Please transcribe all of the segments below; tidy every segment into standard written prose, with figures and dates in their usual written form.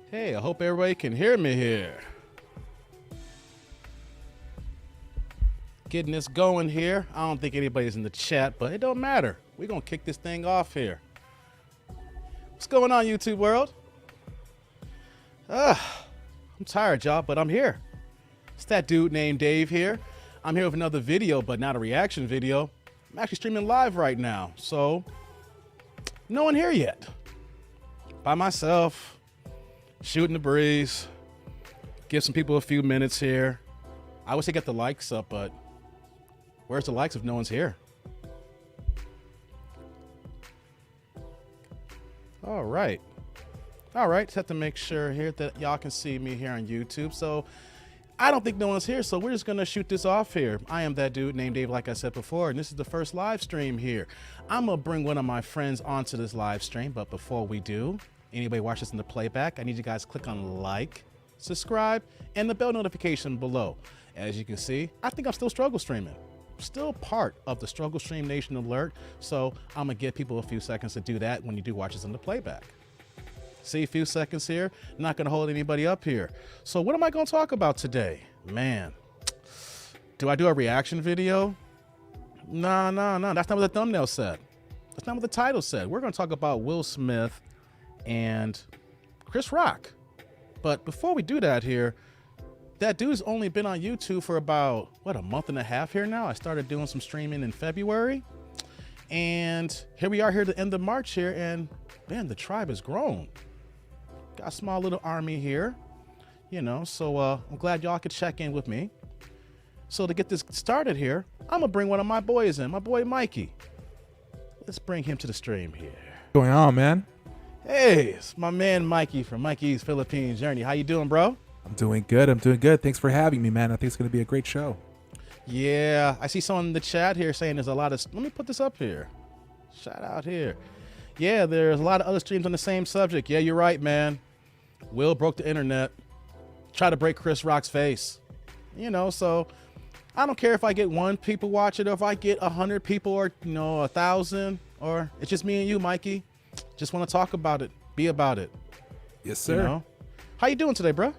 Hey, I hope everybody can hear me here. Getting this going here. I don't think anybody's in the chat, but it don't matter. We're going to kick this thing off here. What's going on, YouTube world? I'm tired, y'all, but I'm here. It's that dude named Dave here. I'm here with another video, but not a reaction video. I'm actually streaming live right now, so no one here yet. By myself. Shooting the breeze, give some people a few minutes here. I wish I get the likes up, but where's the likes if no one's here? All right, just have to make sure here that y'all can see me here on YouTube. So I don't think no one's here, so we're just gonna shoot this off here. I am that dude named Dave, like I said before, and this is the first live stream here. I'm gonna bring one of my friends onto this live stream, but before we do, anybody watch this in the playback, I need you guys to click on like, subscribe, and the bell notification below. As you can see, I think I'm still struggle streaming. Still part of the Struggle Stream Nation alert, so I'm gonna give people a few seconds to do that when you do watch this in the playback. See, a few seconds here, not gonna hold anybody up here. So what am I gonna talk about today? Man, do I do a reaction video? No, that's not what the thumbnail said. That's not what the title said. We're gonna talk about Will Smith and Chris Rock. But before we do that here, that dude's only been on YouTube for about, what, a month and a half here now? I started doing some streaming in February. And here we are here at the end of March here, and man, the tribe has grown. Got a small little army here, you know, so I'm glad y'all could check in with me. So to get this started here, I'm gonna bring one of my boys in, my boy Mikey. Let's bring him to the stream here. What's going on, man? Hey, it's my man Mikey from Mikey's Philippine Journey. How you doing, bro? I'm doing good. Thanks for having me, man. I think it's going to be a great show. Yeah, I see someone in the chat here saying there's a lot of... Let me put this up here. Shout out here. Yeah, there's a lot of other streams on the same subject. Yeah, you're right, man. Will broke the internet. Try to break Chris Rock's face. You know, so I don't care if I get 1 people watch it or if I get 100 people or, you know, 1,000, or it's just me and you, Mikey. Just want to talk about it, be about it. Yes, sir. You know? How you doing today, bro?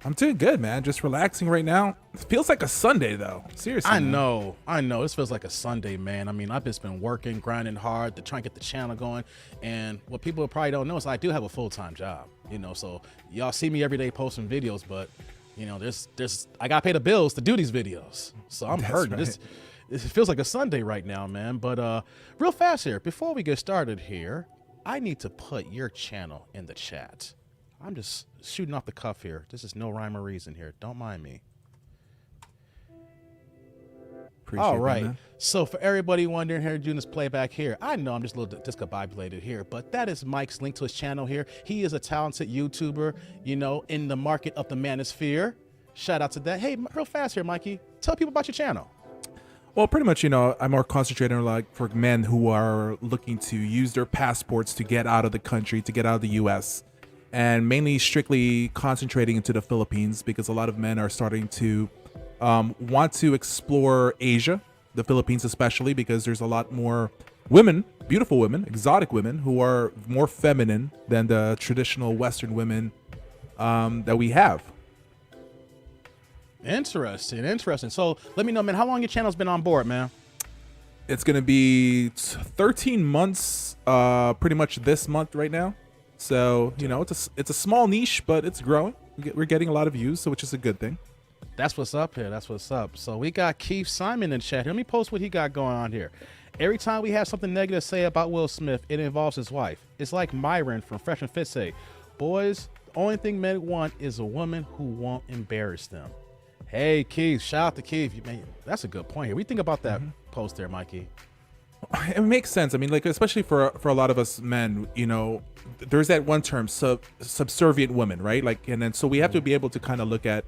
I'm doing good, man. Just relaxing right now. It feels like a Sunday, though. Seriously. I know. This feels like a Sunday, man. I mean, I've just been working, grinding hard to try and get the channel going. And what people probably don't know is I do have a full-time job, you know, so y'all see me every day posting videos, but you know, I got to pay the bills to do these videos. So I'm hurting. Right. It feels like a Sunday right now, man. But real fast here, before we get started here, I need to put your channel in the chat. I'm just shooting off the cuff here. This is no rhyme or reason here. Don't mind me. Appreciate all right. That, so for everybody wondering here, doing this playback here, I know I'm just a little discombobulated here, but that is Mike's link to his channel here. He is a talented YouTuber, you know, in the market of the Manosphere. Shout out to that. Hey, real fast here, Mikey. Tell people about your channel. Well, pretty much, you know, I'm more concentrated on like for men who are looking to use their passports to get out of the country, to get out of the U.S., and mainly strictly concentrating into the Philippines because a lot of men are starting to want to explore Asia, the Philippines especially, because there's a lot more women, beautiful women, exotic women who are more feminine than the traditional Western women that we have. Interesting. So let me know, man, how long your channel's been on board, man? It's going to be 13 months, pretty much this month right now. So, you know, it's a small niche, but it's growing. We're getting a lot of views, so which is a good thing. That's what's up here. That's what's up. So we got Keith Simon in chat. Let me post what he got going on here. Every time we have something negative to say about Will Smith, it involves his wife. It's like Myron from Fresh and Fit say, boys, the only thing men want is a woman who won't embarrass them. Hey, Keith, shout out to Keith. Man, that's a good point here. What do you think about that post there, Mikey? It makes sense. I mean, like, especially for a lot of us men, you know, there's that one term, subservient woman, right? Like, and then so we have to be able to kind of look at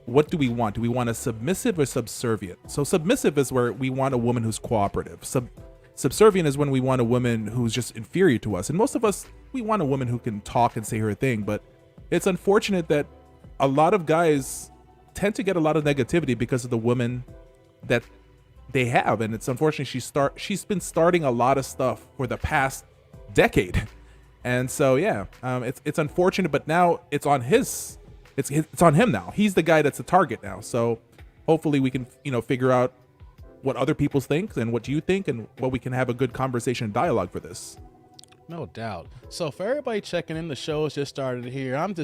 what do we want? Do we want a submissive or subservient? So submissive is where we want a woman who's cooperative. Subservient is when we want a woman who's just inferior to us. And most of us, we want a woman who can talk and say her thing. But it's unfortunate that a lot of guys tend to get a lot of negativity because of the women that they have. And it's unfortunate she's been starting a lot of stuff for the past decade. And so, yeah, it's unfortunate, but now it's on it's on him now. He's the guy that's the target now. So hopefully we can, figure out what other people think and what you think, and what we can have a good conversation and dialogue for this. No doubt. So for everybody checking in, the show's just started here. I'm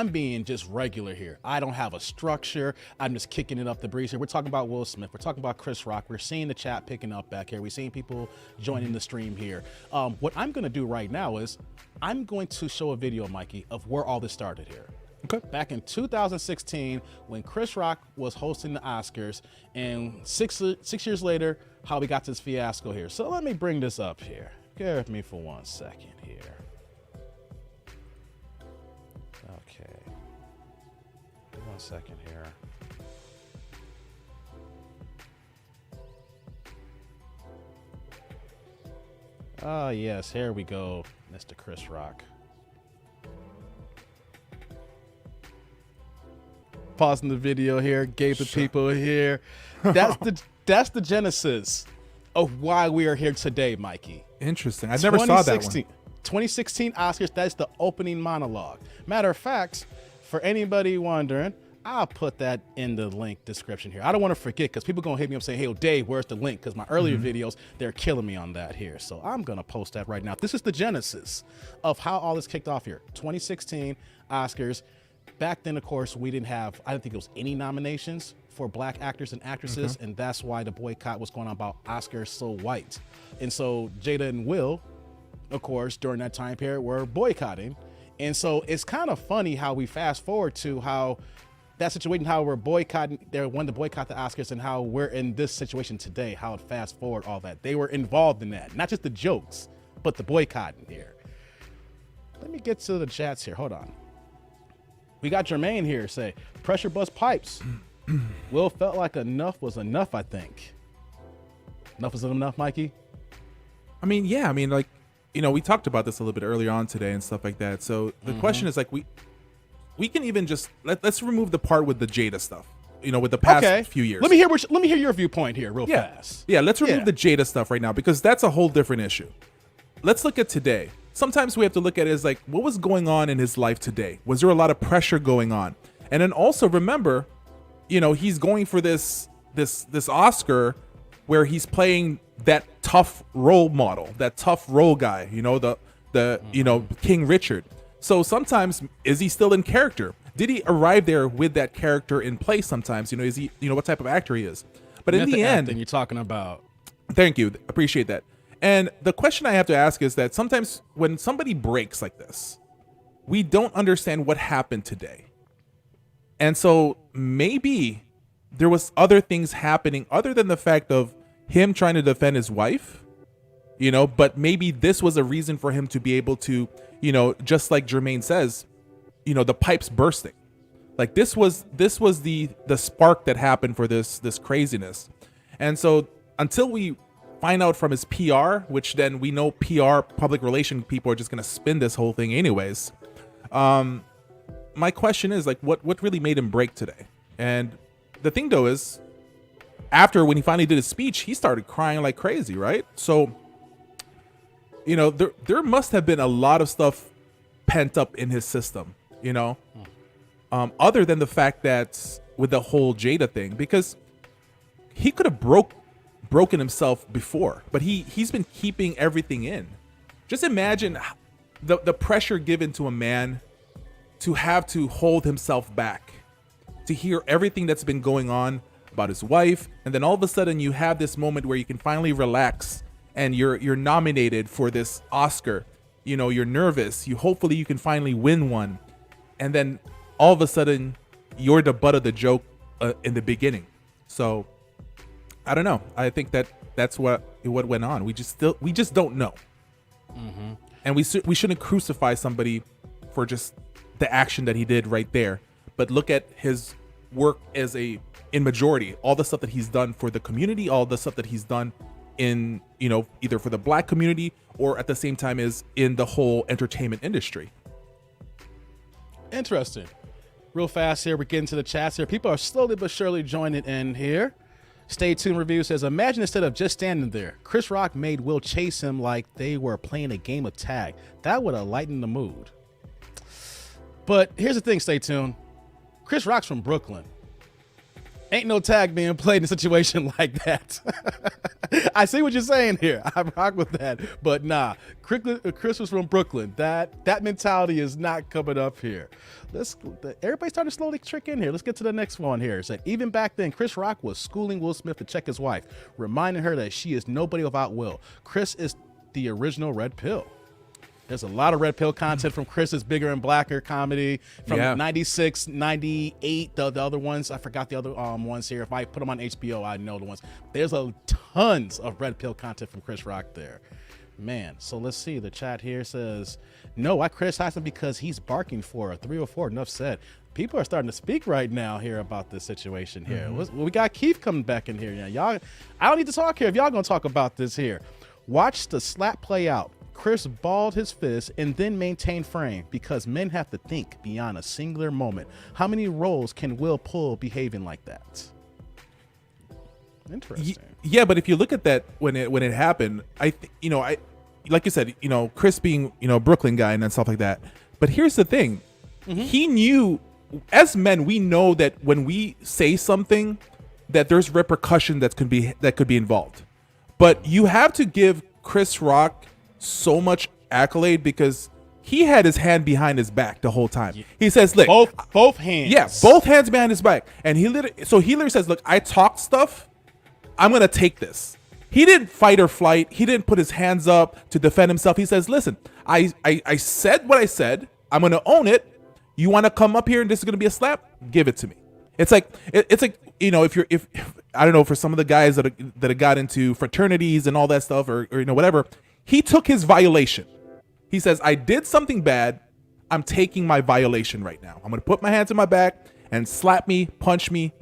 being just regular here. I don't have a structure. I'm just kicking it up the breeze here. We're talking about Will Smith. We're talking about Chris Rock. We're seeing the chat picking up back here. We're seeing people joining the stream here. What I'm going to do right now is I'm going to show a video, Mikey, of where all this started here. Okay. Back in 2016, when Chris Rock was hosting the Oscars, and six years later, how we got this fiasco here. So let me bring this up here. Bear with me for 1 second here. Okay. 1 second here. Ah, yes, here we go, Mr. Chris Rock. Pausing the video here, gave the people here. That's the genesis of why we are here today, Mikey. Interesting. I never saw that one. 2016 Oscars, that's the opening monologue. Matter of fact, for anybody wondering, I'll put that in the link description here. I don't want to forget, because people going to hit me up saying, hey, Dave, where's the link? Because my earlier videos, they're killing me on that here. So I'm going to post that right now. This is the genesis of how all this kicked off here. 2016 Oscars. Back then, of course, we didn't have, I don't think it was any nominations for black actors and actresses, and that's why the boycott was going on about Oscars So White. And so Jada and Will, of course, during that time period, were boycotting. And so it's kind of funny how we fast forward to how that situation, how we're boycotting, they wanted to boycott the Oscars, and how we're in this situation today, how it fast forward all that. They were involved in that, not just the jokes, but the boycotting here. Let me get to the chats here. Hold on. We got Jermaine here say, pressure bust pipes. Will felt like enough was enough, I think. Enough was enough, Mikey? I mean, yeah. I mean, like, we talked about this a little bit earlier on today and stuff like that. So the question is, like, we can even just, let's remove the part with the Jada stuff, with the past few years. Let me hear your viewpoint here real fast. Yeah, let's remove the Jada stuff right now, because that's a whole different issue. Let's look at today. Sometimes we have to look at it as like, what was going on in his life today? Was there a lot of pressure going on? And then also remember, he's going for this Oscar where he's playing that tough role model, that tough role guy, the King Richard. So sometimes, is he still in character? Did he arrive there with that character in place sometimes? Is he, what type of actor he is? But in the end, you're talking about. Thank you. Appreciate that. And the question I have to ask is that sometimes when somebody breaks like this, we don't understand what happened today. And so maybe there was other things happening other than the fact of him trying to defend his wife, but maybe this was a reason for him to be able to, just like Jermaine says, the pipes bursting. Like this was the spark that happened for this craziness. And so until we find out from his PR, which then we know PR, public relation people are just going to spin this whole thing anyways. My question is, like, what really made him break today? And the thing though is, after when he finally did his speech, he started crying like crazy, right? So, there must have been a lot of stuff pent up in his system, other than the fact that with the whole Jada thing, because he could have broken himself before, but he's been keeping everything in. Just imagine the pressure given to a man to have to hold himself back, to hear everything that's been going on about his wife, and then all of a sudden you have this moment where you can finally relax and you're nominated for this Oscar. You're nervous. Hopefully you can finally win one, and then all of a sudden you're the butt of the joke in the beginning. So I don't know. I think that's what went on. We just don't know. And we shouldn't crucify somebody for just the action that he did right there, but look at his work as in majority, all the stuff that he's done for the community, all the stuff that he's done in, either for the black community or at the same time is in the whole entertainment industry. Interesting. Real fast here, we're getting to the chats here. People are slowly but surely joining in here. Stay Tuned Review says, imagine instead of just standing there, Chris Rock made Will chase him like they were playing a game of tag. That would have lightened the mood. But here's the thing, Stay Tuned. Chris Rock's from Brooklyn. Ain't no tag being played in a situation like that. I see what you're saying here. I rock with that. But nah, Chris was from Brooklyn. That mentality is not coming up here. Everybody's starting to slowly trick in here. Let's get to the next one here. It said, even back then, Chris Rock was schooling Will Smith to check his wife, reminding her that she is nobody without Will. Chris is the original Red Pill. There's a lot of Red Pill content from Chris's Bigger and Blacker comedy from 96, 98. The other ones, I forgot the other ones here. If I put them on HBO, I know the ones. There's tons of Red Pill content from Chris Rock there. Man, so let's see. The chat here says, no, I criticize him because he's barking for a 304. Enough said. People are starting to speak right now here about this situation here. We got Keith coming back in here. Y'all, I don't need to talk here if y'all gonna talk about this here. Watch the slap play out. Chris balled his fist and then maintained frame because men have to think beyond a singular moment. How many roles can Will pull behaving like that? Interesting. Yeah, but if you look at that when it happened, I like you said, Chris being, Brooklyn guy and stuff like that. But here's the thing. He knew, as men, we know that when we say something that there's repercussion that could be involved. But you have to give Chris Rock so much accolade because he had his hand behind his back the whole time. He says, look, both hands. Yeah, both hands behind his back. And he literally says, look, I talk stuff. I'm going to take this. He didn't fight or flight. He didn't put his hands up to defend himself. He says, listen, I said what I said. I'm going to own it. You want to come up here and this is going to be a slap? Give it to me. It's like, if I don't know, for some of the guys that have got into fraternities and all that stuff or whatever, he took his violation. He says, I did something bad. I'm taking my violation right now. I'm going to put my hands in my back and slap me, punch me.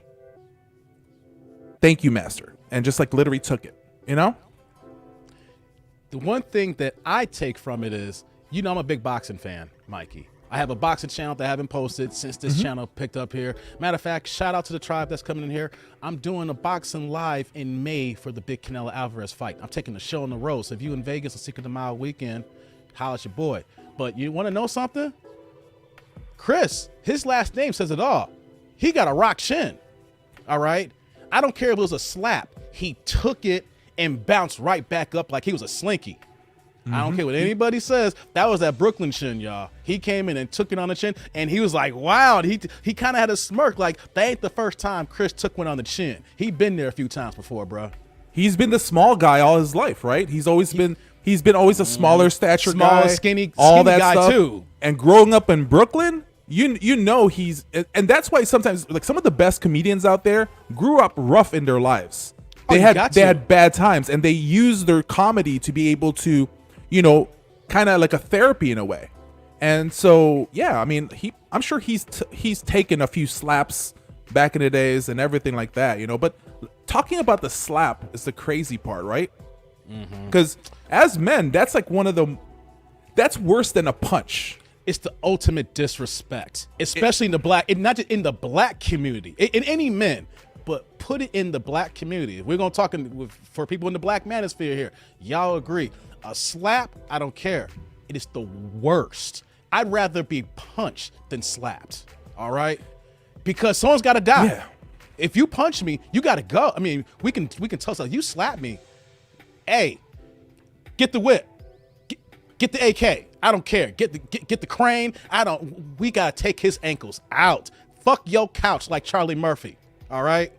Thank you, master. And just like literally took it, The one thing that I take from it is, I'm a big boxing fan, Mikey. I have a boxing channel that I haven't posted since this channel picked up here. Matter of fact, shout out to the tribe that's coming in here. I'm doing a boxing live in May for the big Canelo Alvarez fight. I'm taking the show on the road. So if you in Vegas, a Secret of the Mile weekend, holla at your boy. But you want to know something? Chris, his last name says it all. He got a rock shin. All right. I don't care if it was a slap. He took it and bounced right back up like he was a slinky. I don't care what anybody says. That was that Brooklyn chin, y'all. He came in and took it on the chin, and he was like, wow. And he kind of had a smirk like, that ain't the first time Chris took one on the chin. He'd been there a few times before, bro. He's been the small guy all his life, right? He's been always a smaller stature guy. Skinny all that guy, stuff. too. And growing up in Brooklyn, he's, and that's why sometimes, like, some of the best comedians out there grew up rough in their lives. They had bad times, and they used their comedy to be able to, kind of like a therapy in a way. And so, yeah, I mean, I'm sure he's taken a few slaps back in the days and everything like that, But talking about the slap is the crazy part, right? Because as men, that's like that's worse than a punch. It's the ultimate disrespect, especially in the black, not just in the black community, in any men, but put it in the black community. We're going to talk for people in the black manosphere here. Y'all agree. A slap, I don't care. It is the worst. I'd rather be punched than slapped. All right? Because someone's got to die. Yeah. If you punch me, you got to go. I mean, we can tell someone, you slap me. Hey, get the whip. Get the AK. I don't care. Get the crane. We got to take his ankles out. Fuck your couch like Charlie Murphy. All right?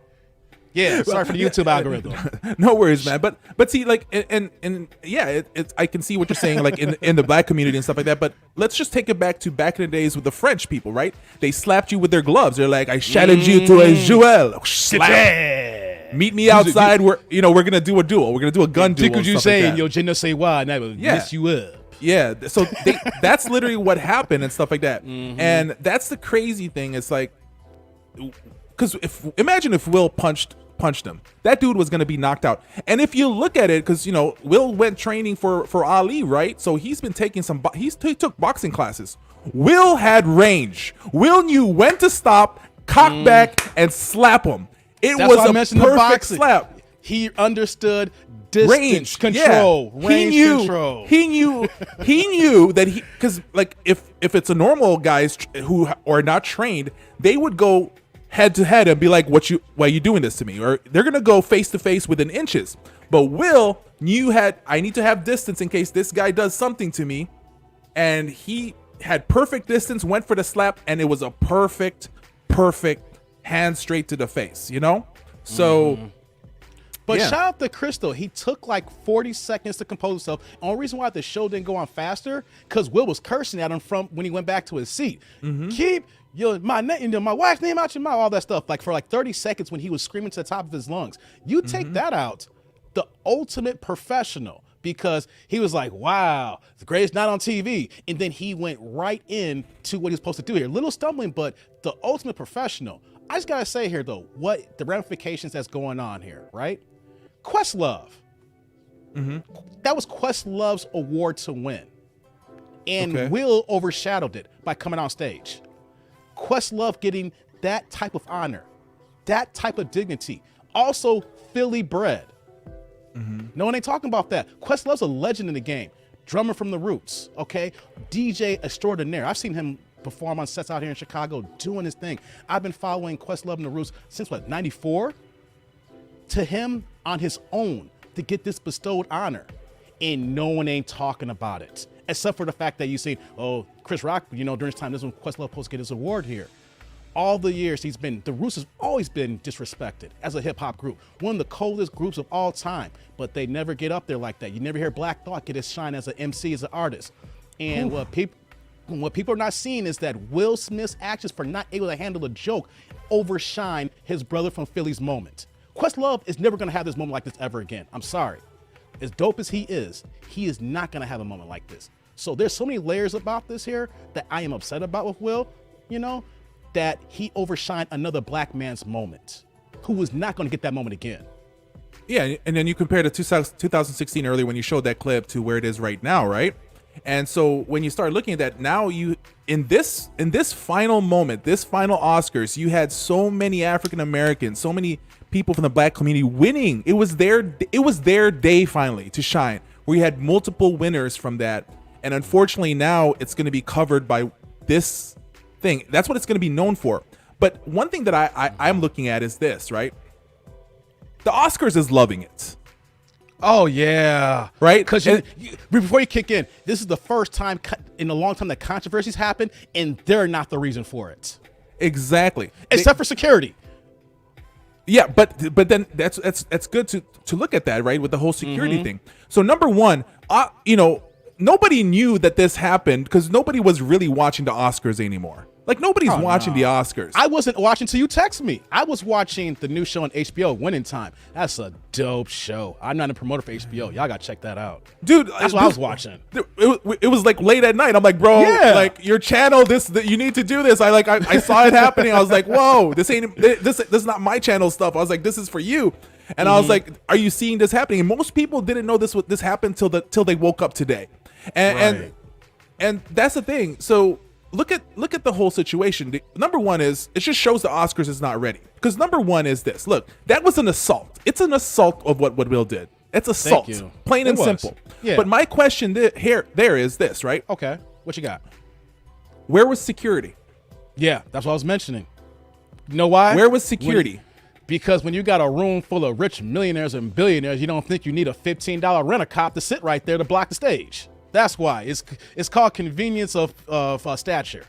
Yeah, sorry for the YouTube algorithm. No worries, man. But see, like, and yeah, I can see what you're saying, like in the black community and stuff like that. But let's just take it back in the days with the French people, right? They slapped you with their gloves. They're like, I challenge you to a duel. Slap. Meet me outside. We're gonna do a duel. We're gonna do a gun duel. What you saying? Yo, je ne sais why, and I will mess you up. Yeah. So that's literally what happened and stuff like that. And that's the crazy thing. It's like, because imagine if Will punched him, that dude was going to be knocked out. And if you look at it, because Will went training for Ali, right? So he's been taking he took boxing classes. Will had range. Will knew when to stop, cock back, and slap him. That's was a perfect slap. He understood distance control, range control. He knew that because like if it's a normal guys who are not trained, they would go head to head and be like, why are you doing this to me? Or they're gonna go face to face within inches. But Will knew I need to have distance in case this guy does something to me, and he had perfect distance, went for the slap, and it was a perfect hand straight to the face. So. But shout out to Crystal. He took like 40 seconds to compose himself. The only reason why the show didn't go on faster, because Will was cursing at him from when he went back to his seat. Keep my wife's name out your mouth, all that stuff. Like for like 30 seconds when he was screaming to the top of his lungs. You take that out, the ultimate professional, because he was like, wow, the greatest night on TV. And then he went right into what he was supposed to do here. Little stumbling, but the ultimate professional. I just got to say here, though, what the ramifications that's going on here, right? Questlove. That was Questlove's award to win. And Will overshadowed it by coming on stage. Questlove getting that type of honor, that type of dignity. Also, Philly bred. No one ain't talking about that. Questlove's a legend in the game. Drummer from the Roots, okay? DJ extraordinaire. I've seen him perform on sets out here in Chicago doing his thing. I've been following Questlove and the Roots since, 94? To him on his own to get this bestowed honor, and no one ain't talking about it, except for the fact that you see, Chris Rock, during this time, this is when Questlove supposed to get his award here. All the years the Roots has always been disrespected as a hip hop group, one of the coldest groups of all time, but they never get up there like that. You never hear Black Thought get his shine as an MC, as an artist. And what people are not seeing is that Will Smith's actions for not able to handle a joke overshine his brother from Philly's moment. Questlove is never going to have this moment like this ever again. I'm sorry. As dope as he is not going to have a moment like this. So there's so many layers about this here that I am upset about with Will, that he overshined another black man's moment who was not going to get that moment again. Yeah, and then you compare the 2016 earlier when you showed that clip to where it is right now, right? And so when you start looking at that, now in this final moment, this final Oscars, you had so many African Americans, so many people from the black community winning. It was their day finally to shine. We had multiple winners from that, and unfortunately now it's going to be covered by this thing. That's what it's going to be known for. But one thing that I'm looking at is this, right? The Oscars is loving it. Oh yeah, right. Because before you kick in, this is the first time in a long time that controversies happen, and they're not the reason for it. Exactly, except for security. Yeah, but then that's good to look at that, right, with the whole security thing. So number one, nobody knew that this happened because nobody was really watching the Oscars anymore. Like nobody's watching the Oscars. I wasn't watching till you text me. I was watching the new show on HBO, Winning Time. That's a dope show. I'm not a promoter for HBO. Y'all gotta check that out, dude. That's what I was watching. It was like late at night. I'm like, bro, like your channel. You need to do this. I saw it happening. I was like, whoa, this is not my channel stuff. I was like, this is for you. And I was like, are you seeing this happening? And most people didn't know this happened till they woke up today. And that's the thing. So look at the whole situation. Number one is it just shows the Oscars is not ready. Because number one is this. Look, that was an assault. It's an assault of what Will did. It's assault. Plain and simple. Yeah. But my question there is this, right? Okay. What you got? Where was security? Yeah, that's what I was mentioning. You know why? Where was security? Because when you got a room full of rich millionaires and billionaires, you don't think you need a $15 rent-a-cop to sit right there to block the stage. That's why it's called convenience of stature.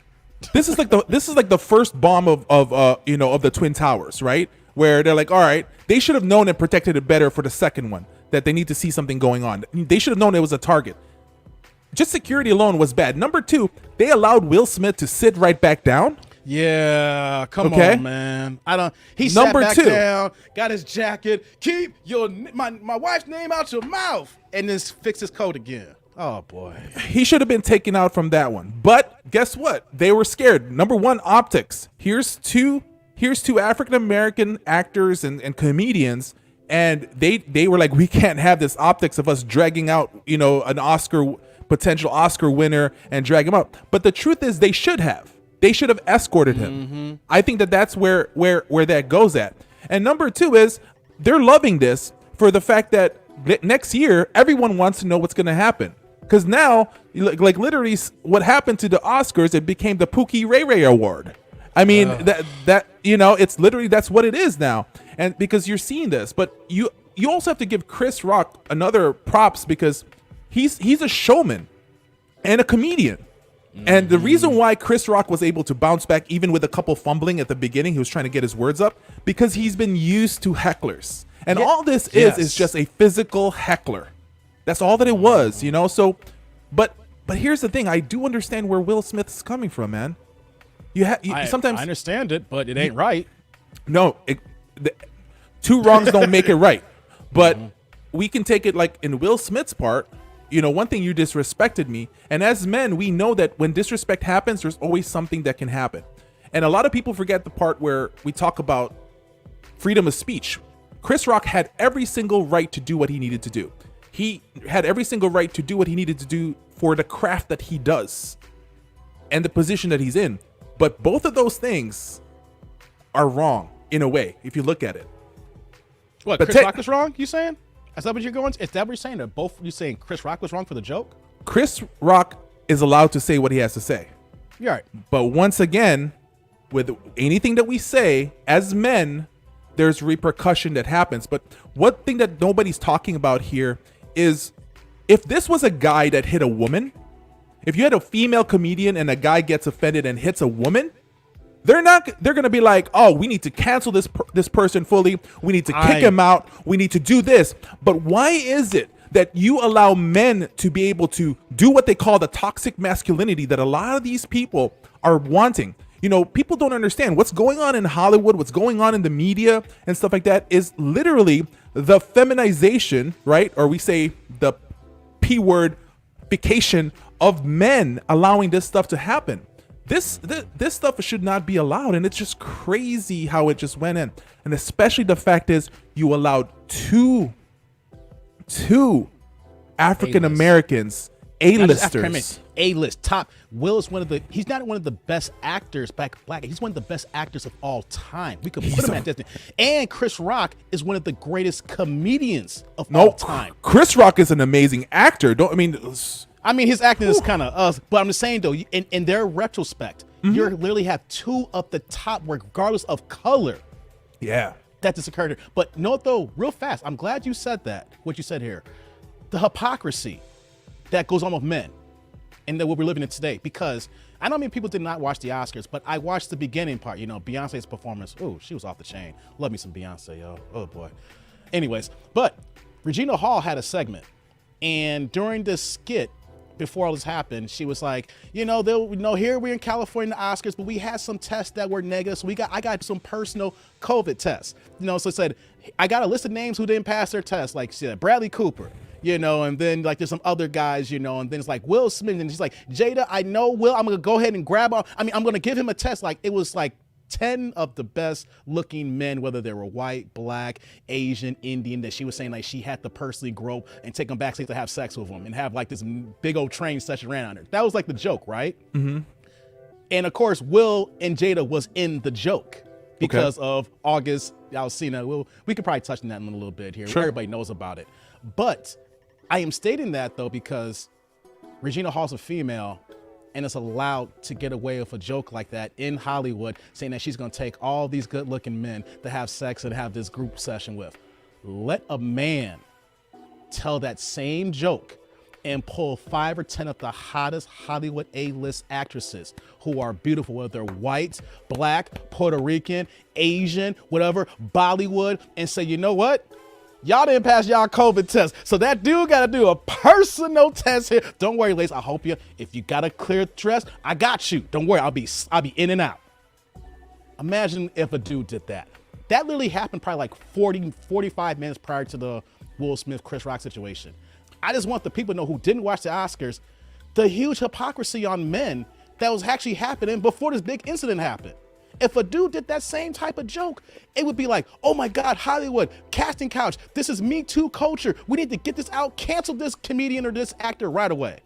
This is like the first bomb of the Twin Towers, right? Where they're like, all right, they should have known and protected it better for the second one, that they need to see something going on. They should have known it was a target. Just security alone was bad. Number two, they allowed Will Smith to sit right back down. Yeah, come on, man. He sat back down, got his jacket. Keep my wife's name out your mouth, and then fix his coat again. Oh boy, he should have been taken out from that one. But guess what? They were scared. Number one, optics. Here's two here's two African American actors and comedians, and they were like, we can't have this optics of us dragging out, an potential Oscar winner and drag him up. But the truth is, they should have escorted him. I think that's where that goes at. And number two is, they're loving this for the fact that next year everyone wants to know what's going to happen. Because now, like literally, what happened to the Oscars, it became the Pookie Ray Ray Award. I mean, it's literally, that's what it is now. And because you're seeing this, but you also have to give Chris Rock another props, because he's a showman and a comedian. And the reason why Chris Rock was able to bounce back, even with a couple fumbling at the beginning, he was trying to get his words up, because he's been used to hecklers. And all this is just a physical heckler. That's all that it was, So, but here's the thing. I do understand where Will Smith's coming from, man. Sometimes I understand it, but it ain't right. No, two wrongs don't make it right. But we can take it like in Will Smith's part. One thing, you disrespected me. And as men, we know that when disrespect happens, there's always something that can happen. And a lot of people forget the part where we talk about freedom of speech. Chris Rock had every single right to do what he needed to do. He had every single right to do what he needed to do for the craft that he does and the position that he's in. But both of those things are wrong in a way, if you look at it. What, but Chris Rock is wrong, you saying? Is that what you're going to? Is that what you're saying? That both you saying Chris Rock was wrong for the joke? Chris Rock is allowed to say what he has to say. You're right. But once again, with anything that we say as men, there's repercussion that happens. But one thing that nobody's talking about here is, if this was a guy that hit a woman, if you had a female comedian and a guy gets offended and hits a woman, they're going to be like, oh, we need to cancel this person fully. We need to kick him out. We need to do this. But why is it that you allow men to be able to do what they call the toxic masculinity that a lot of these people are wanting? People don't understand what's going on in Hollywood, what's going on in the media and stuff like that is literally the feminization, right? Or we say the P word vacation of men allowing this stuff to happen. This stuff should not be allowed, and it's just crazy how it just went in. And especially the fact is, you allowed two African Americans, A-listers. A-list, top. Will is he's not one of the best actors black. He's one of the best actors of all time. We could put him at this. And Chris Rock is one of the greatest comedians of all time. Chris Rock is an amazing actor. I mean, his acting is kind of us, but I'm just saying though, in their retrospect, you literally have two of the top, regardless of color. Yeah. That just occurred. But no, though, real fast, I'm glad you said that, what you said here. The hypocrisy that goes on with men and that what we're living in today. Because I know many people did not watch the Oscars, but I watched the beginning part, Beyonce's performance. Oh, she was off the chain. Love me some Beyonce, yo. Oh, boy. Anyways, but Regina Hall had a segment. And during this skit, before all this happened, she was like, here we're in California in the Oscars, but we had some tests that were negative. So I got some personal COVID tests. So it said, I got a list of names who didn't pass their test. Like she said, Bradley Cooper, and then like there's some other guys, and then it's like Will Smith. And she's like, Jada, I know Will, I'm going to go ahead and I'm going to give him a test. Like it was like 10 of the best looking men, whether they were white, black, Asian, Indian, that she was saying like she had to personally grope and take them backstage to have sex with them and have like this big old train session ran on her. That was like the joke, right? Mm-hmm. And of course, Will and Jada was in the joke because of August Alsina. We could probably touch on that in a little bit here. Sure. Everybody knows about it. But I am stating that though because Regina Hall's a female and is allowed to get away with a joke like that in Hollywood, saying that she's going to take all these good-looking men to have sex and have this group session with. Let a man tell that same joke and pull 5 or 10 of the hottest Hollywood A-list actresses who are beautiful, whether they're white, black, Puerto Rican, Asian, whatever, Bollywood, and say, you know what? Y'all didn't pass y'all COVID test. So that dude got to do a personal test here. Don't worry, ladies. I hope if you got a clear dress, I got you. Don't worry. I'll be in and out. Imagine if a dude did that. That literally happened probably like 45 minutes prior to the Will Smith, Chris Rock situation. I just want the people to know who didn't watch the Oscars, the huge hypocrisy on men that was actually happening before this big incident happened. If a dude did that same type of joke, it would be like, oh my God, Hollywood, casting couch, this is Me Too culture. We need to get this out, cancel this comedian or this actor right away.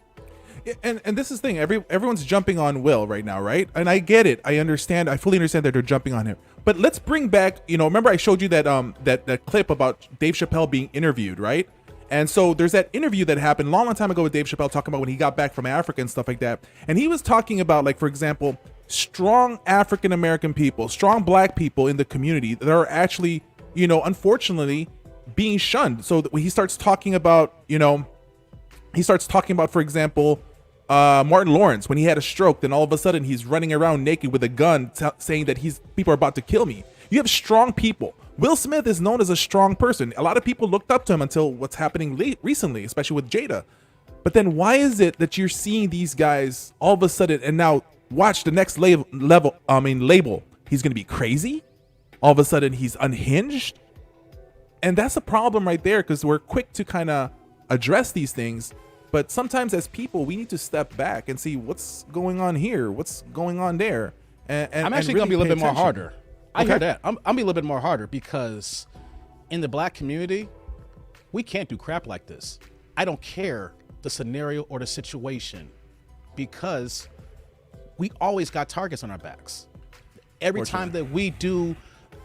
And this is the thing, everyone's jumping on Will right now, right? And I get it. I understand. I fully understand that they're jumping on him. But let's bring back, remember I showed you that that clip about Dave Chappelle being interviewed, right? And so there's that interview that happened a long time ago with Dave Chappelle talking about when he got back from Africa and stuff like that. And he was talking about, like, for example, strong African-American people, strong black people in the community that are actually, unfortunately being shunned. So that when he starts talking about, for example, Martin Lawrence, when he had a stroke, then all of a sudden he's running around naked with a gun saying that people are about to kill me. You have strong people. Will Smith is known as a strong person. A lot of people looked up to him until what's happening recently, especially with Jada. But then why is it that you're seeing these guys all of a sudden, and now watch the next label, he's going to be crazy? All of a sudden he's unhinged? And that's a problem right there, because we're quick to kind of address these things. But sometimes as people, we need to step back and see what's going on here, what's going on there. And I'm actually really going to be a little bit more attention. harder. I hear that. I'm be a little bit more harder because in the black community, we can't do crap like this. I don't care the scenario or the situation because we always got targets on our backs. Every time that we do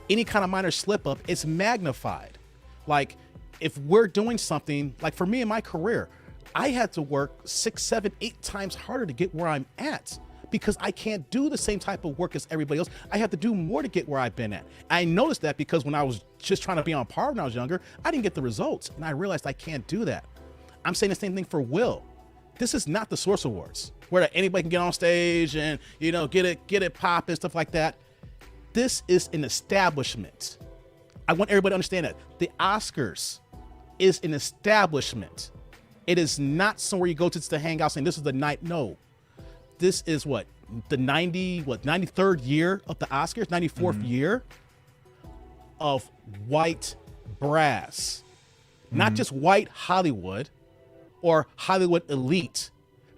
any kind of minor slip up, it's magnified. Like if we're doing something, like for me in my career, I had to work 6, 7, 8 times harder to get where I'm at. Because I can't do the same type of work as everybody else. I have to do more to get where I've been at. I noticed that because when I was just trying to be on par when I was younger, I didn't get the results. And I realized I can't do that. I'm saying the same thing for Will. This is not the Source Awards where anybody can get on stage and, get it pop and stuff like that. This is an establishment. I want everybody to understand that. The Oscars is an establishment. It is not somewhere you go to hang out saying this is the night. No. This is the 93rd year of the Oscars, 94th year of white brass, not just white Hollywood or Hollywood elite.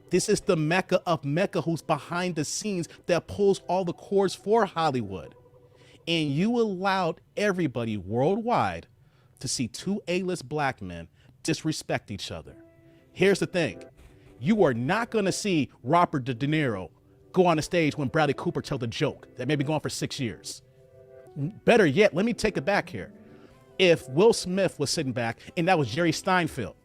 This is the Mecca of Mecca who's behind the scenes that pulls all the cords for Hollywood. And you allowed everybody worldwide to see 2 A-list black men disrespect each other. Here's the thing. You are not going to see Robert De Niro go on the stage when Bradley Cooper tells a joke that may be going for 6 years. Better yet, let me take it back here. If Will Smith was sitting back and that was Jerry Steinfeld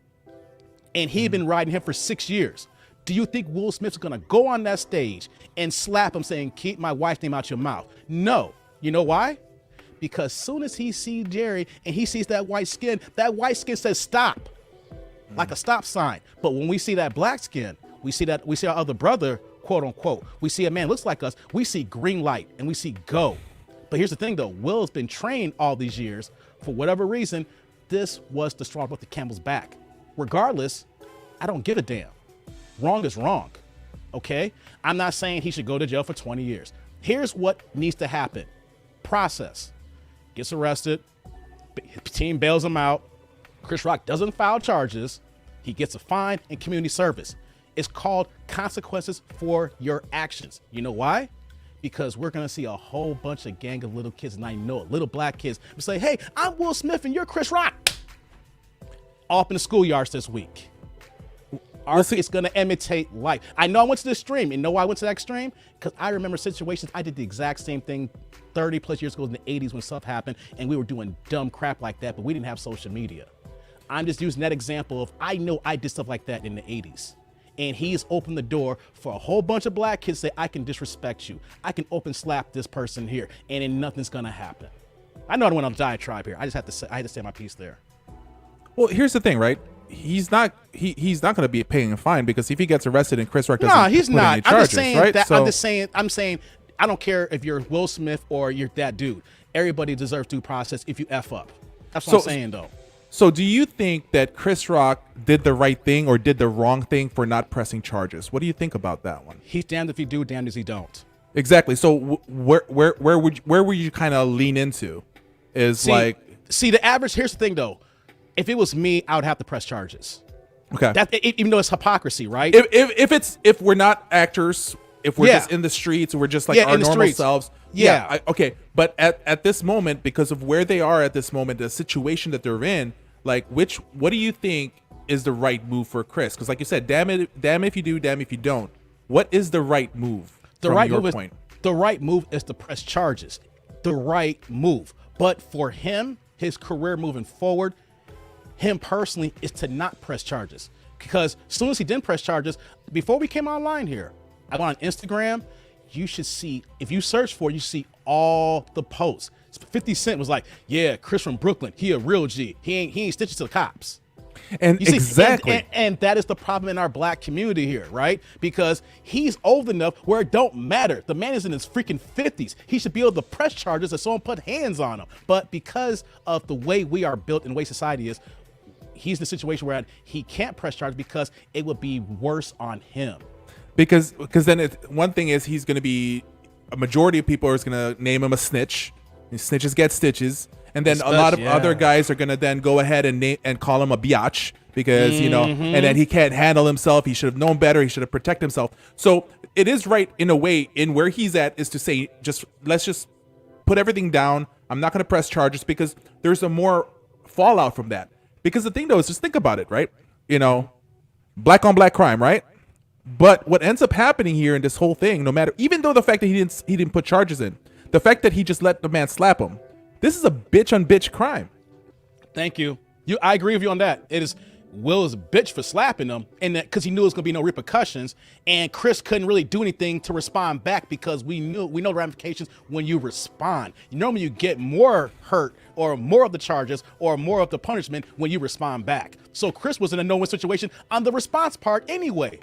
and he'd been riding him for 6 years, do you think Will Smith's going to go on that stage and slap him saying, keep my wife's name out your mouth? No. You know why? Because soon as he sees Jerry and he sees that white skin says stop. Like a stop sign. But when we see that black skin, we see our other brother, quote unquote, we see a man looks like us, we see green light and we see go. But here's the thing though, Will's been trained all these years. For whatever reason, this was the straw that broke the camel's back. Regardless, I don't give a damn. Wrong is wrong. Okay? I'm not saying he should go to jail for 20 years. Here's what needs to happen. Process. Gets arrested. Team bails him out. Chris Rock doesn't file charges. He gets a fine and community service. It's called consequences for your actions. You know why? Because we're going to see a whole bunch of gang of little kids, and I know it, little black kids, who say, hey, I'm Will Smith and you're Chris Rock. All up in the schoolyards this week. It's going to imitate life. I know I went to the extreme. You know why I went to that extreme? Because I remember situations, I did the exact same thing 30 plus years ago in the 80s when stuff happened, and we were doing dumb crap like that, but we didn't have social media. I'm just using that example of, I know I did stuff like that in the 80s. And he's opened the door for a whole bunch of black kids to say, I can disrespect you. I can open slap this person here, and then nothing's going to happen. I know I went on a diatribe here. I had to say my piece there. Well, here's the thing, right? He's not going to be paying a fine, because if he gets arrested and Chris Rock doesn't he's put not. any charges, I'm just saying right? that. I'm saying I don't care if you're Will Smith or you're that dude. Everybody deserves due process if you F up. That's what I'm saying though. So do you think that Chris Rock did the right thing or did the wrong thing for not pressing charges? What do you think about that one? He's damned if he do, damned if he don't. Exactly. So where would you kind of lean into? Here's the thing though. If it was me, I would have to press charges. Okay. Even though it's hypocrisy, right? If we're not actors, if we're just in the streets, we're just like our normal selves, Yeah. Okay, but at this moment, because of where they are at this moment, the situation that they're in, like, what do you think is the right move for Chris? Because like you said, damn if you do, damn if you don't. What is the right move? The right move is to press charges. The right move. But for him, his career moving forward, him personally, is to not press charges. Because as soon as he didn't press charges, before we came online here, I went on Instagram. You should see, if you search for it, you see all the posts. 50 Cent was like, yeah, Chris from Brooklyn, he a real G. He ain't stitches to the cops. And you see, exactly. And that is the problem in our black community here, right? Because he's old enough where it don't matter. The man is in his freaking 50s. He should be able to press charges if someone put hands on him. But because of the way we are built and the way society is, he's in a situation where he can't press charges because it would be worse on him. Because then one thing is he's going to be, a majority of people are going to name him a snitch. And snitches get stitches. And then a lot of other guys are going to then go ahead and call him a biatch because, you know, and then he can't handle himself. He should have known better. He should have protected himself. So it is right in a way in where he's at is to say, let's just put everything down. I'm not going to press charges because there's a more fallout from that. Because the thing though is just think about it, right? You know, black on black crime, right? But what ends up happening here in this whole thing, no matter, even though the fact that he didn't put charges in, the fact that he just let the man slap him, this is a bitch on bitch crime. Thank you. I agree with you on that. It is Will is a bitch for slapping him, and that because he knew it was gonna be no repercussions, and Chris couldn't really do anything to respond back because we know the ramifications when you respond. Normally you get more hurt or more of the charges or more of the punishment when you respond back. So Chris was in a no-win situation on the response part anyway.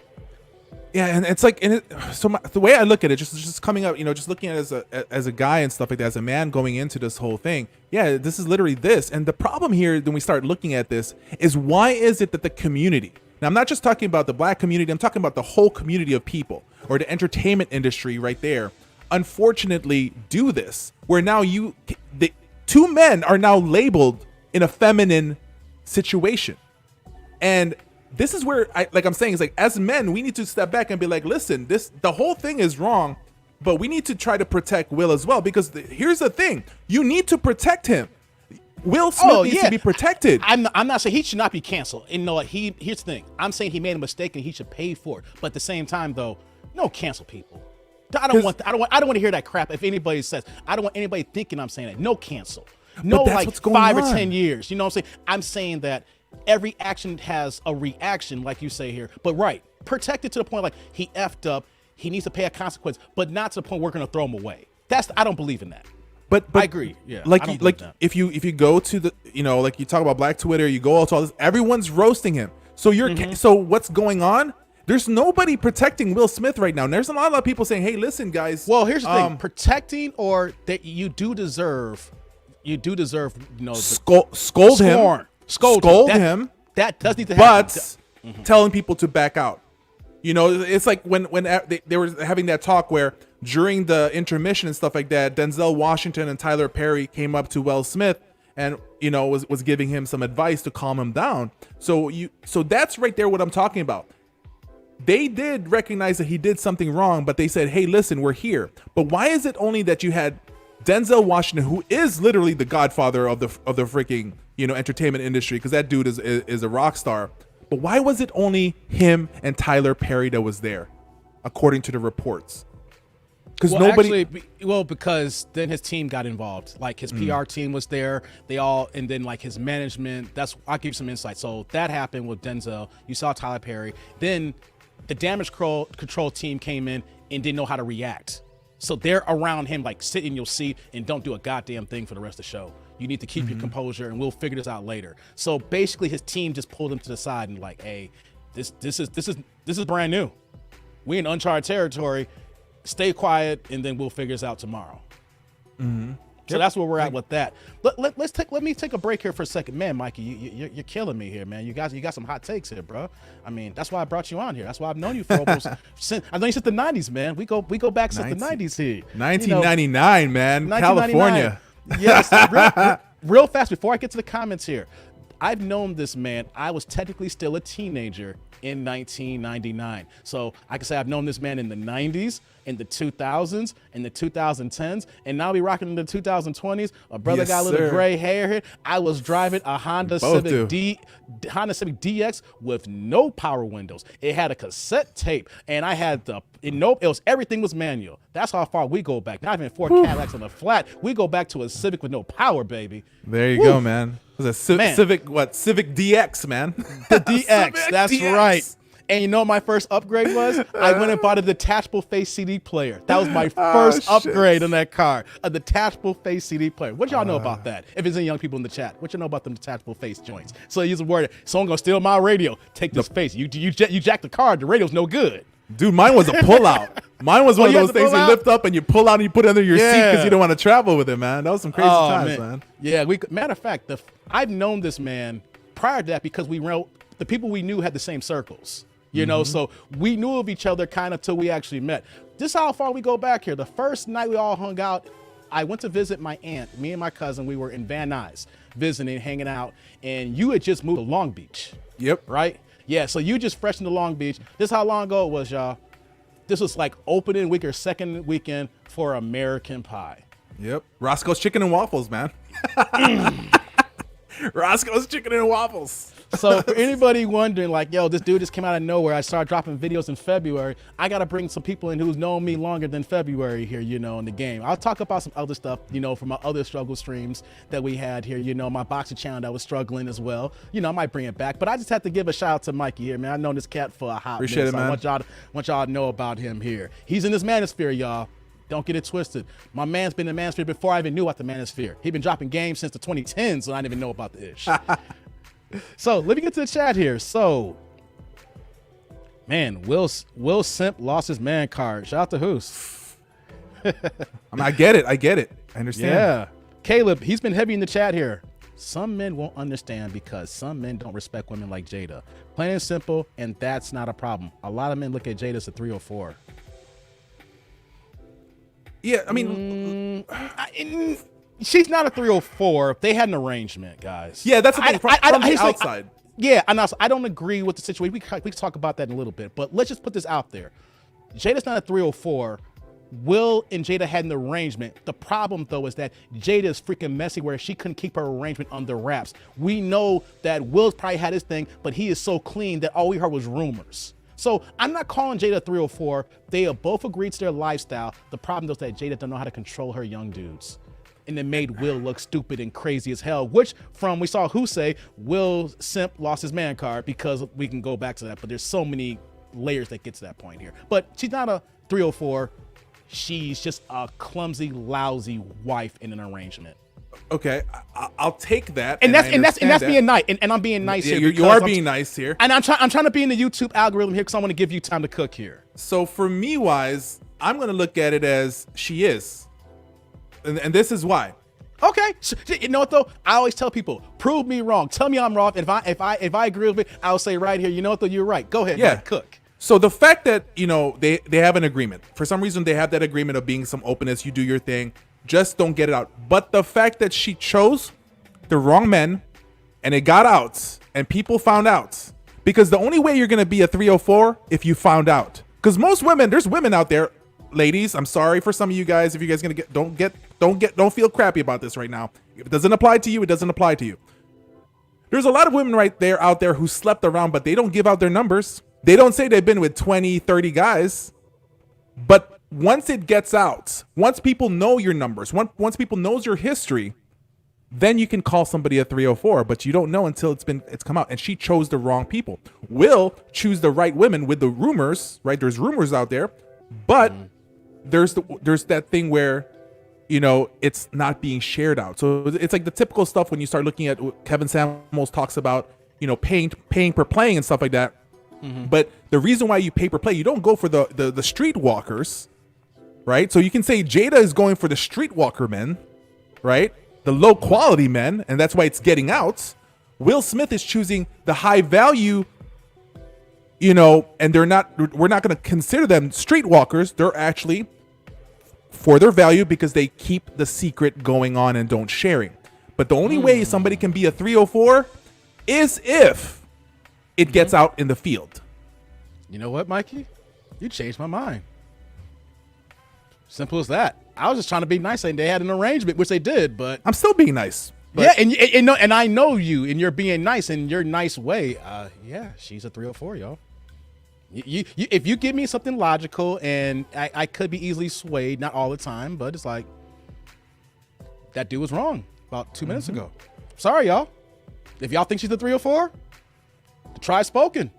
Yeah, and it's like, the way I look at it, just coming up, you know, just looking at it as a guy and stuff like that, as a man going into this whole thing. Yeah, this is literally this. And the problem here, when we start looking at this, is why is it that the community, now I'm not just talking about the black community, I'm talking about the whole community of people, or the entertainment industry right there, unfortunately do this, where now the two men are now labeled in a feminine situation. And this is where I'm saying is like, as men, we need to step back and be like, listen, the whole thing is wrong, but we need to try to protect Will as well, because here's the thing, you need to protect him. Will Smith needs to be protected. I'm not saying he should not be canceled. And here's the thing, I'm saying he made a mistake and he should pay for it. But at the same time, though, no cancel people. I don't want to hear that crap. If anybody says, I don't want anybody thinking I'm saying that. No cancel. No, like 5 or 10 years. You know what I'm saying? I'm saying that every action has a reaction, like you say here. But right, protect it to the point like he effed up, he needs to pay a consequence, but not to the point we're gonna throw him away. I don't believe in that. But I agree. Yeah. If you go to the, you know, like you talk about Black Twitter, you go to all this, everyone's roasting him. So so what's going on? There's nobody protecting Will Smith right now. And there's a lot of people saying, hey, listen, guys. Well, here's the thing, protecting, or that you do deserve, you know, scold him. Scold him. That does need to happen. But telling people to back out. You know, it's like when they were having that talk where during the intermission and stuff like that, Denzel Washington and Tyler Perry came up to Will Smith and, you know, was giving him some advice to calm him down. So that's right there what I'm talking about. They did recognize that he did something wrong, but they said, hey, listen, we're here. But why is it only that you had Denzel Washington, who is literally the godfather of the freaking, you know, entertainment industry, because that dude is a rock star. But why was it only him and Tyler Perry that was there, according to the reports? Because because then his team got involved. Like his PR team was there. And then like his management. I'll give you some insight. So that happened with Denzel. You saw Tyler Perry. Then the damage control team came in and didn't know how to react. So they're around him, like, sit in your seat and don't do a goddamn thing for the rest of the show. You need to keep your composure and we'll figure this out later. So basically his team just pulled him to the side and like, hey, this is brand new. We in uncharted territory. Stay quiet and then we'll figure this out tomorrow. So that's where we're at with that. Let me take a break here for a second. Man, Mikey, you're killing me here, man. You got some hot takes here, bro. I mean, that's why I brought you on here. That's why I've known you for almost since the 90s, man. We go back since the 90s here. 1999, man. 1999. California. Yes. Real fast before I get to the comments here. I've known this man. I was technically still a teenager in 1999. So I can say I've known this man in the 90s, in the 2000s, in the 2010s, and now we rocking in the 2020s. My brother got a little gray hair here. I was driving a Honda Civic DX with no power windows. It had a cassette tape, and I had everything was manual. That's how far we go back. Not even 4 Cadillacs on the flat. We go back to a Civic with no power, baby. There you go, man. It was a Civic DX, man. The DX, that's DX. Right. And you know what my first upgrade was? I went and bought a detachable face CD player. That was my first upgrade in that car, a detachable face CD player. What y'all know about that? If it's any young people in the chat, what you know about them detachable face joints? So you use a word, someone gonna steal my radio, take this face. You jack the car, the radio's no good. Dude, mine was a pullout. Mine was one of those things you lift up and you pull out and you put it under your seat because you don't want to travel with it, man. That was some crazy times, man. Yeah, matter of fact, I've known this man prior to that because the people we knew had the same circles. You know, so we knew of each other kind of till we actually met. This is how far we go back here. The first night we all hung out, I went to visit my aunt. Me and my cousin, we were in Van Nuys visiting, hanging out, and you had just moved to Long Beach. Yep. Right? Yeah, so you just fresh into Long Beach. This is how long ago it was, y'all. This was like opening week or second weekend for American Pie. Yep. Roscoe's Chicken and Waffles, man. Roscoe's Chicken and Waffles. So for anybody wondering, like, yo, this dude just came out of nowhere. I started dropping videos in February. I got to bring some people in who's known me longer than February here, you know, in the game. I'll talk about some other stuff, you know, from my other struggle streams that we had here, you know, my boxing channel that was struggling as well. You know, I might bring it back, but I just have to give a shout out to Mikey here, man. I've known this cat for a hot minute. Appreciate it, man. I want y'all to know about him here. He's in this Manosphere, y'all. Don't get it twisted. My man's been in the Manosphere before I even knew about the Manosphere. He's been dropping games since the 2010s, so I didn't even know about the ish. So let me get to the chat here. So, man, Will Simp lost his man card. Shout out to Hoos. I get it. I understand. Yeah. Caleb, he's been heavy in the chat here. Some men won't understand because some men don't respect women like Jada. Plain and simple, and that's not a problem. A lot of men look at Jada as a 304. Yeah, I mean, she's not a 304. They had an arrangement, guys. Yeah, that's the thing. From the outside. I don't agree with the situation. We can talk about that in a little bit, but let's just put this out there. Jada's not a 304. Will and Jada had an arrangement. The problem, though, is that Jada is freaking messy where she couldn't keep her arrangement under wraps. We know that Will's probably had his thing, but he is so clean that all we heard was rumors. So I'm not calling Jada 304. They have both agreed to their lifestyle. The problem, though, is that Jada don't know how to control her young dudes. And it made Will look stupid and crazy as hell, which we saw who say Will Simp lost his man card because we can go back to that. But there's so many layers that get to that point here. But she's not a 304. She's just a clumsy, lousy wife in an arrangement. Okay, I'll take that, and that's being nice, and I'm being nice here. You are being nice here, and I'm trying to be in the YouTube algorithm here because I want to give you time to cook here. So for me, wise, I'm going to look at it as she is, and this is why. Okay, you know what though? I always tell people, prove me wrong. Tell me I'm wrong. If I agree with it, I'll say right here. You know what though? You're right. Go ahead. Yeah, man, cook. So the fact that, you know, they have an agreement. For some reason, they have that agreement of being some openness. You do your thing. Just don't get it out. But the fact that she chose the wrong men and it got out and people found out, because the only way you're going to be a 304 if you found out, because most women, there's women out there, ladies, I'm sorry for some of you guys. If you guys going to don't feel crappy about this right now. If it doesn't apply to you, it doesn't apply to you. There's a lot of women out there who slept around, but they don't give out their numbers. They don't say they've been with 20, 30 guys, but once it gets out, once people know your numbers, once people knows your history, then you can call somebody a 304, but you don't know until it's come out. And she chose the wrong people. Will choose the right women with the rumors, right? There's rumors out there, but there's that thing where, you know, it's not being shared out. So it's like the typical stuff when you start looking at what Kevin Samuels talks about, you know, paying per playing and stuff like that. But the reason why you pay per play, you don't go for the streetwalkers, right? So you can say Jada is going for the streetwalker men, right? The low quality men, and that's why it's getting out. Will Smith is choosing the high value, you know, and we're not going to consider them streetwalkers. They're actually for their value because they keep the secret going on and don't sharing. But the only way somebody can be a 304 is if it gets out in the field. You know what, Mikey? You changed my mind. Simple as that. I was just trying to be nice, and they had an arrangement, which they did, but I'm still being nice. yeah, and I know you, and you're being nice in your nice way. Yeah, she's a 304, y'all. You if you give me something logical, and I could be easily swayed, not all the time, but it's like that dude was wrong about 2 minutes ago. Sorry, y'all. If y'all think she's a 304, the tribe's spoken.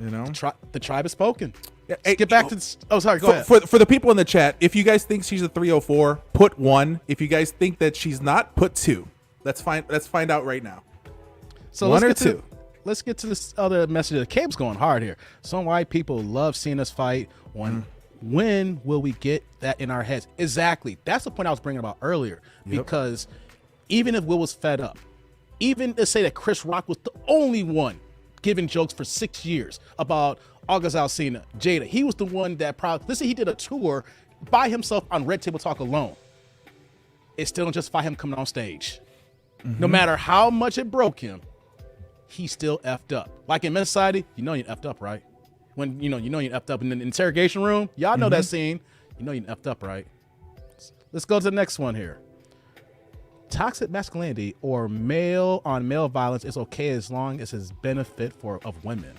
You know, the tribe is spoken. Yeah, Let's get back to this. Oh, sorry. Go ahead. For the people in the chat, if you guys think she's a 304, put 1. If you guys think that she's not, put 2. Let's find out right now. So 1 or 2. Let's get to this other message. Cabe's going hard here. Some white people love seeing us fight. When will we get that in our heads? Exactly. That's the point I was bringing about earlier. Because even if Will was fed up, even to say that Chris Rock was the only one giving jokes for 6 years about August Alsina, Jada, he was the one that probably, listen, he did a tour by himself on Red Table Talk alone. It still don't justify him coming on stage. No matter how much it broke him, he still effed up. Like in Men's Society, you know you effed up, right? When you know you effed up in the interrogation room. Y'all know that scene. You know you effed up, right? Let's go to the next one here. Toxic masculinity or male on male violence is okay as long as it's benefit of women.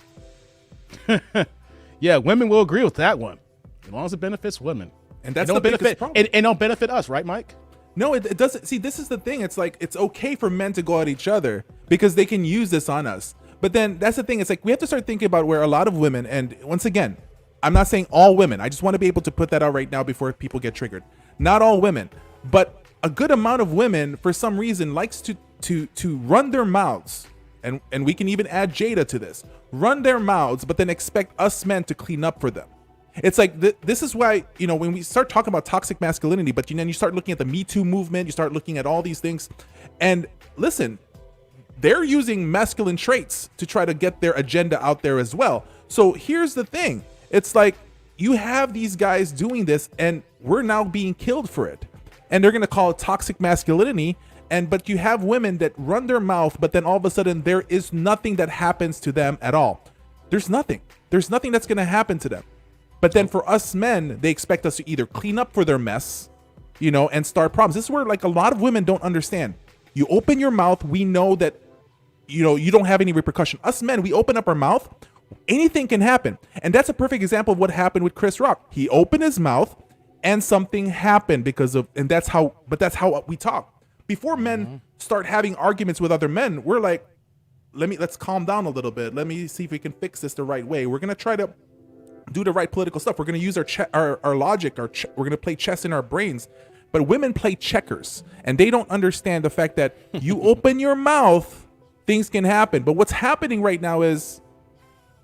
Yeah, women will agree with that one. As long as it benefits women. And that's the biggest problem. And don't benefit us, right, Mike? No, it doesn't. See, this is the thing. It's like, it's okay for men to go at each other because they can use this on us. But then that's the thing. It's like, we have to start thinking about where a lot of women, and once again, I'm not saying all women. I just want to be able to put that out right now before people get triggered. Not all women, but a good amount of women, for some reason, likes to run their mouths. And we can even add Jada to this. Run their mouths, but then expect us men to clean up for them. It's like, this is why, you know, when we start talking about toxic masculinity, but then you start looking at the Me Too movement, you start looking at all these things. And listen, they're using masculine traits to try to get their agenda out there as well. So here's the thing. It's like, you have these guys doing this and we're now being killed for it. And they're going to call it toxic masculinity. But you have women that run their mouth, but then all of a sudden there is nothing that happens to them at all. There's nothing that's going to happen to them. But then for us men, they expect us to either clean up for their mess, you know, and start problems. This is where, like, a lot of women don't understand. You open your mouth, we know that, you know, you don't have any repercussion. Us men, we open up our mouth, anything can happen. And that's a perfect example of what happened with Chris Rock. He opened his mouth and something happened and that's how we talk. Before men start having arguments with other men, we're like, let's calm down a little bit. Let me see if we can fix this the right way. We're going to try to do the right political stuff. We're going to use our logic, we're going to play chess in our brains. But women play checkers, and they don't understand the fact that you open your mouth, things can happen. But what's happening right now is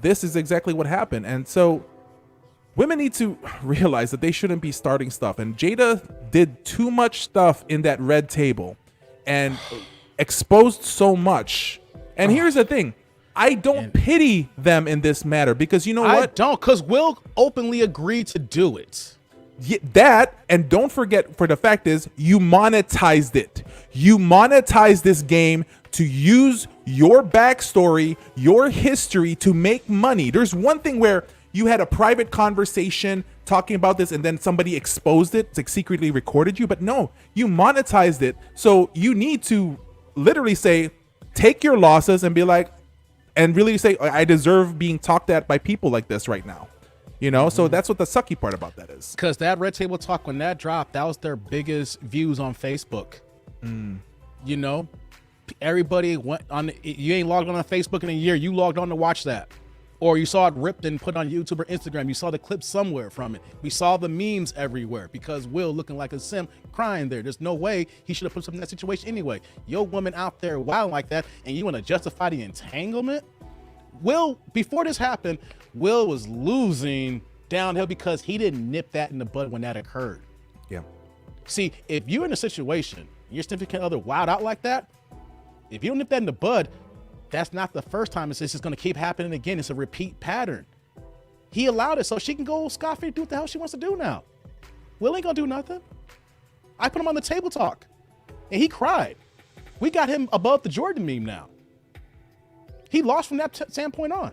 this is exactly what happened. And so women need to realize that they shouldn't be starting stuff. And Jada did too much stuff in that Red Table and exposed so much. And here's the thing. I don't pity them in this matter because you know what? I don't, because Will openly agreed to do it. Yeah, that, and don't forget, for the fact is, you monetized it. You monetized this game to use your backstory, your history to make money. There's one thing where you had a private conversation talking about this and then somebody exposed it, like secretly recorded you, but no, you monetized it. So you need to literally say, take your losses and be like, and really say, I deserve being talked at by people like this right now. You know, so that's what the sucky part about that is. Because that Red Table Talk, when that dropped, that was their biggest views on Facebook. You know, everybody went on. You ain't logged on Facebook in a year. You logged on to watch that. Or you saw it ripped and put on YouTube or Instagram. You saw the clip somewhere from it. We saw the memes everywhere because Will looking like a sim crying there. There's no way he should have put himself in that situation anyway. Your woman out there wild like that, and you want to justify the entanglement? Will, before this happened, Will was losing downhill because he didn't nip that in the bud when that occurred. Yeah. See, if you're in a situation, your significant other wild out like that, if you don't nip that in the bud, that's not the first time. It's just going to keep happening again. It's a repeat pattern. He allowed it so she can go scot-free, do what the hell she wants to do now. Will ain't going to do nothing. I put him on the table talk, and he cried. We got him above the Jordan meme now. He lost from that standpoint on.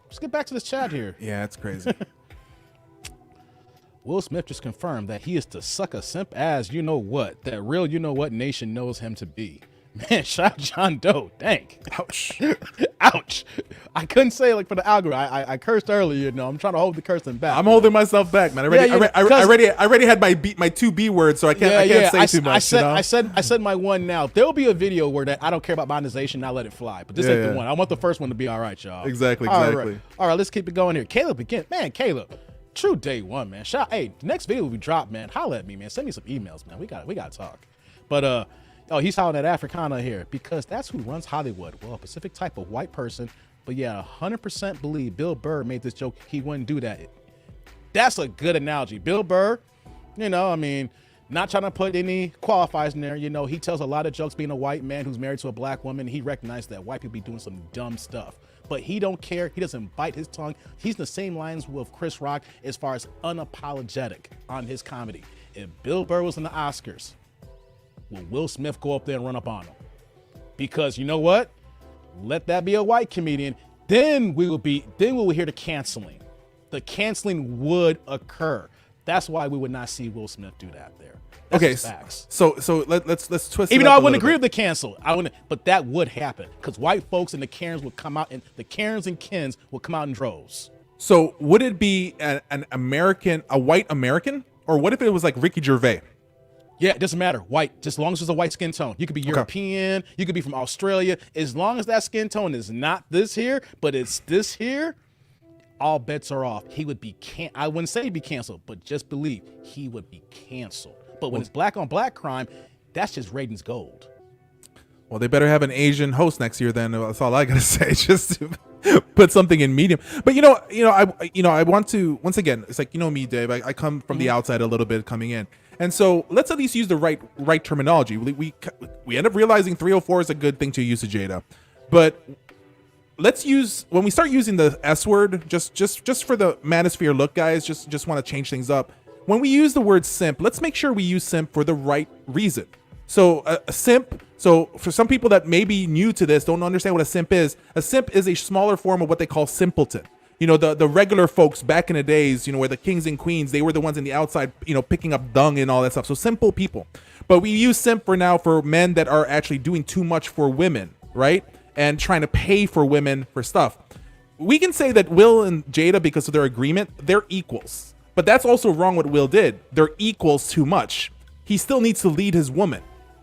Let's get back to this chat here. Yeah, it's crazy. Will Smith just confirmed that he is the sucker simp as you know what, that real you know what nation knows him to be. Man, shout out John Doe. Dang. Ouch. Ouch. I couldn't say like for the algorithm. I cursed earlier, you know. I'm trying to hold the cursing back. I'm holding myself back, man. I already had my two B words, so I can't say too much. I said my one now. There'll be a video where that I don't care about monetization, I'll let it fly. But this ain't the one. I want the first one to be all right, y'all. Exactly. All right, let's keep it going here. Caleb again. Man, Caleb. True day one, man. Hey, the next video we drop, man. Holla at me, man. Send me some emails, man. We gotta talk. But he's hollering at Africana here because that's who runs Hollywood. Well, a specific type of white person. But yeah, 100% believe Bill Burr made this joke. He wouldn't do that. That's a good analogy. Bill Burr, you know, I mean, not trying to put any qualifiers in there. You know, he tells a lot of jokes being a white man who's married to a black woman. He recognizes that white people be doing some dumb stuff. But he don't care. He doesn't bite his tongue. He's in the same lines with Chris Rock as far as unapologetic on his comedy. If Bill Burr was in the Oscars, will Will Smith go up there and run up on him? Because you know what? Let that be a white comedian. Then we will hear the canceling. The canceling would occur. That's why we would not see Will Smith do that there. That's okay, facts. so let's twist. Even though I wouldn't agree with the cancel, but that would happen because white folks and the Karens would come out, and the Karens and Kens would come out in droves. So would it be an American, a white American, or what if it was like Ricky Gervais? Yeah, it doesn't matter. White, just as long as it's a white skin tone. You could be European, you could be from Australia. As long as that skin tone is not this here, but it's this here, all bets are off. He would be I wouldn't say he'd be canceled, but just believe he would be canceled. But when it's black on black crime, that's just ratings gold. Well, they better have an Asian host next year. Then that's all I gotta say. Just to put something in medium. But I want to once again. It's like me, Dave. I come from the outside a little bit, coming in. And so let's at least use the right terminology. We end up realizing 304 is a good thing to use to Jada, but let's use when we start using the S word just for the Manosphere look, guys. Just want to change things up. When we use the word simp, let's make sure we use simp for the right reason. So a simp. So for some people that may be new to this, don't understand what a simp is a smaller form of what they call simpleton. The regular folks back in the days, where the kings and queens, they were the ones in the outside, picking up dung and all that stuff. So simple people. But we use simp for now for men that are actually doing too much for women, right? And trying to pay for women for stuff. We can say that Will and Jada, because of their agreement, they're equals. But that's also wrong what Will did. They're equals too much. He still needs to lead his woman.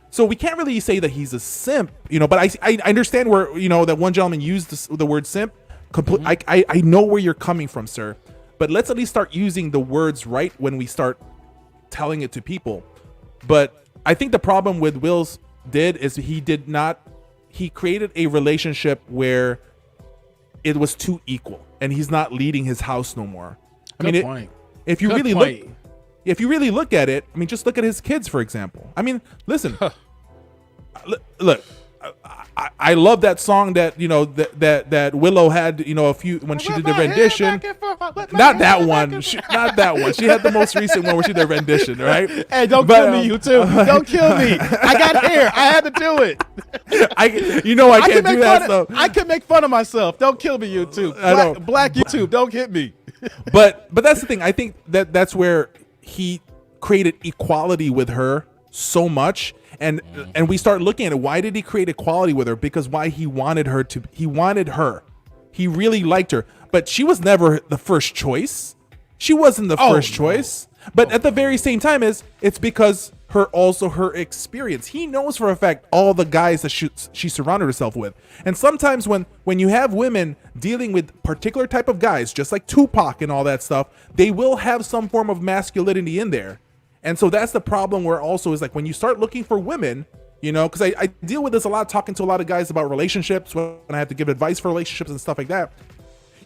So we can't really say that he's a simp, but I understand where, that one gentleman used the word simp. I know where you're coming from, sir, but let's at least start using the words right when we start telling it to people. But I think the problem with Will's is he created a relationship where it was too equal and he's not leading his house no more. Good point. If you really look at it, just look at his kids, for example. Listen, look, I love that song that that Willow had a few when she did the rendition. Not that one. Not that one. She had the most recent one where she did the rendition, right? Hey, don't kill me, you too. Don't kill me. I got hair. I had to do it. I can't do that stuff. I can make fun of myself. Don't kill me, YouTube. Black YouTube. Don't hit me. But that's the thing. I think that's where he created equality with her so much. And we start looking at it. Why did he create equality with her? Because he wanted her. He really liked her. But she was never the first choice. She wasn't the first choice. But at the very same time, it's because her experience. He knows for a fact all the guys that she surrounded herself with. And sometimes when you have women dealing with particular type of guys, just like Tupac and all that stuff, they will have some form of masculinity in there. And so that's the problem where also is like when you start looking for women, because I deal with this a lot, talking to a lot of guys about relationships when I have to give advice for relationships and stuff like that.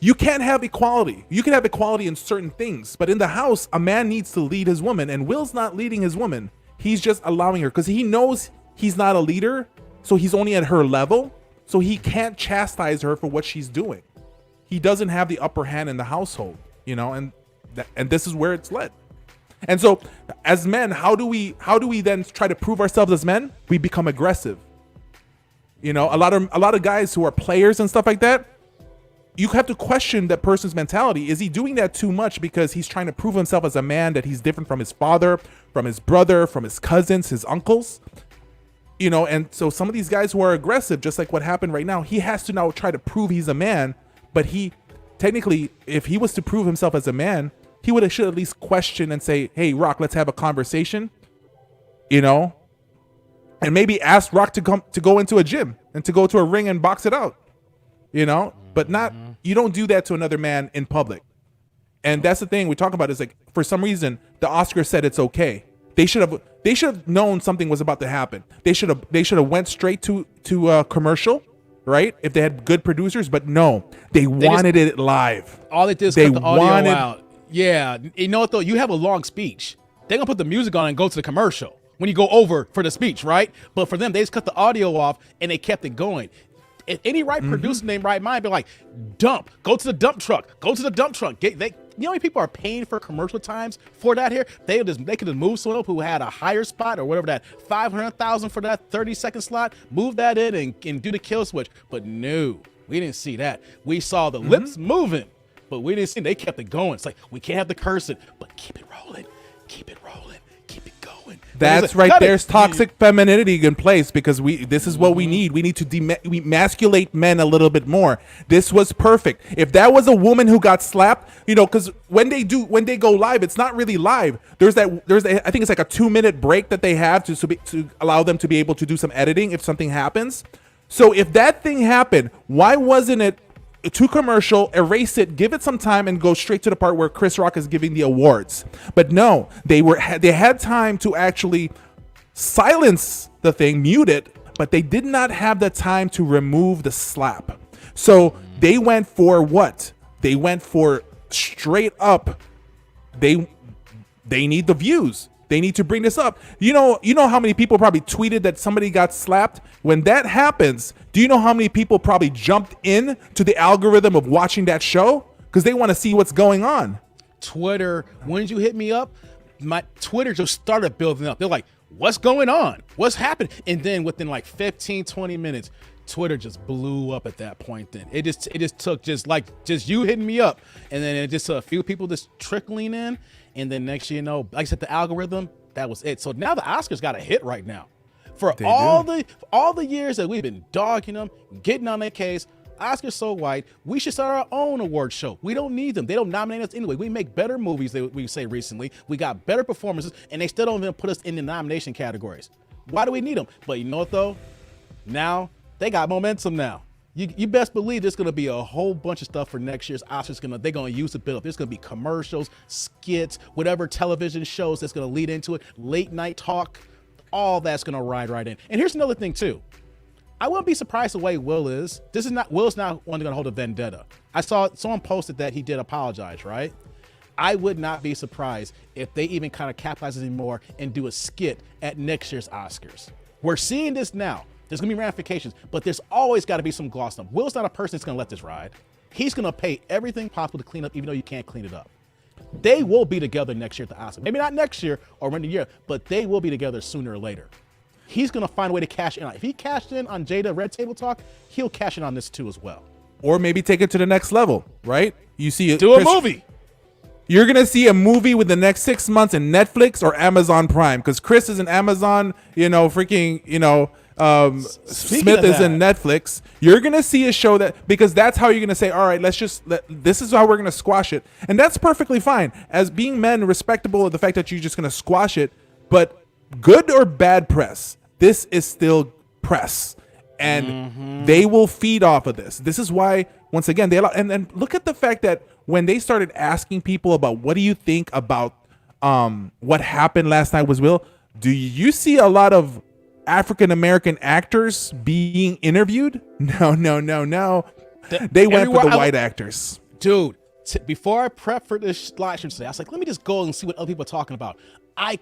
You can't have equality. You can have equality in certain things, but in the house, a man needs to lead his woman, and Will's not leading his woman. He's just allowing her because he knows he's not a leader, so he's only at her level, so he can't chastise her for what she's doing. He doesn't have the upper hand in the household, and this is where it's led. And so, as men, how do we then try to prove ourselves as men? We become aggressive. You know, a lot of guys who are players and stuff like that, you have to question that person's mentality. Is he doing that too much because he's trying to prove himself as a man, that he's different from his father, from his brother, from his cousins, his uncles? You know, and so some of these guys who are aggressive, just like what happened right now, he has to now try to prove he's a man. But he technically, if he was to prove himself as a man, he should at least question and say, hey, Rock, let's have a conversation, you know, and maybe ask Rock to go into a gym and to go to a ring and box it out, you know, but not, you don't do that to another man in public. And that's the thing we talk about, is like, for some reason, the Oscars said it's okay. They should have known something was about to happen. They should have went straight to a commercial, right? If they had good producers, but no, they wanted it live. All they did is cut the audio out. Yeah, you know what though? You have a long speech. They're gonna put the music on and go to the commercial when you go over for the speech, right? But for them, they just cut the audio off and they kept it going. If any right producer named right mind be like, go to the dump truck. You know how many people are paying for commercial times for that here? They could just move someone up who had a higher spot or whatever, that 500,000 for that 30-second slot, move that in and do the kill switch. But no, we didn't see that. We saw the lips moving, but we didn't see. They kept it going. It's like, we can't have the cursing, but keep it rolling, keep it rolling, keep it going. That's right. There's toxic femininity in place, because this is what we need. We need to demasculate men a little bit more. This was perfect. If that was a woman who got slapped, you know, because when they go live, it's not really live. I think it's like a 2-minute break that they have to allow them to be able to do some editing if something happens. So if that thing happened, why wasn't it to commercial, erase it, give it some time, and go straight to the part where Chris Rock is giving the awards? But no, they had time to actually silence the thing, mute it, but they did not have the time to remove the slap. So they went for what? They went for straight up. They need the views. They need to bring this up. You know how many people probably tweeted that somebody got slapped? When that happens, do you know how many people probably jumped in to the algorithm of watching that show? Because they want to see what's going on. Twitter, when did you hit me up? My Twitter just started building up. They're like, what's going on? What's happening? And then within like 15, 20 minutes, Twitter just blew up at that point. Then it just took just you hitting me up, and then it just a few people just trickling in. And then next year, you know, like I said, the algorithm, that was it. So now the Oscars got a hit right now. For all the years that we've been dogging them, getting on their case, Oscars so white, we should start our own award show. We don't need them. They don't nominate us anyway. We make better movies, we say recently. We got better performances, and they still don't even put us in the nomination categories. Why do we need them? But you know what, though? Now, they got momentum now. You best believe there's going to be a whole bunch of stuff for next year's Oscars. They're going to use the build up. There's going to be commercials, skits, whatever television shows that's going to lead into it, late night talk, all that's going to ride right in. And here's another thing too. I wouldn't be surprised the way Will is. Will's not only going to hold a vendetta. I saw someone posted that he did apologize, right? I would not be surprised if they even kind of capitalize anymore and do a skit at next year's Oscars. We're seeing this now. There's gonna be ramifications, but there's always got to be some gloss on. Will's not a person that's gonna let this ride. He's gonna pay everything possible to clean up, even though you can't clean it up. They will be together next year at the Oscars. Maybe not next year or in the year, but they will be together sooner or later. He's gonna find a way to cash in. If he cashed in on Jada Red Table Talk, he'll cash in on this too as well. Or maybe take it to the next level, right? You see, do a movie. You're gonna see a movie within the next 6 months in Netflix or Amazon Prime, because Chris is an Amazon, Smith is in Netflix. You're gonna see a show because that's how you're gonna say, all right, this is how we're gonna squash it, and that's perfectly fine. As being men, respectable of the fact that you're just gonna squash it, but good or bad press, this is still press, and they will feed off of this. This is why, once again, they allow. And look at the fact that when they started asking people about what do you think about what happened last night with Will, do you see a lot of African-American actors being interviewed? No. They went for the white actors. Dude, before I prepped for this live stream today, I was like, let me just go and see what other people are talking about. I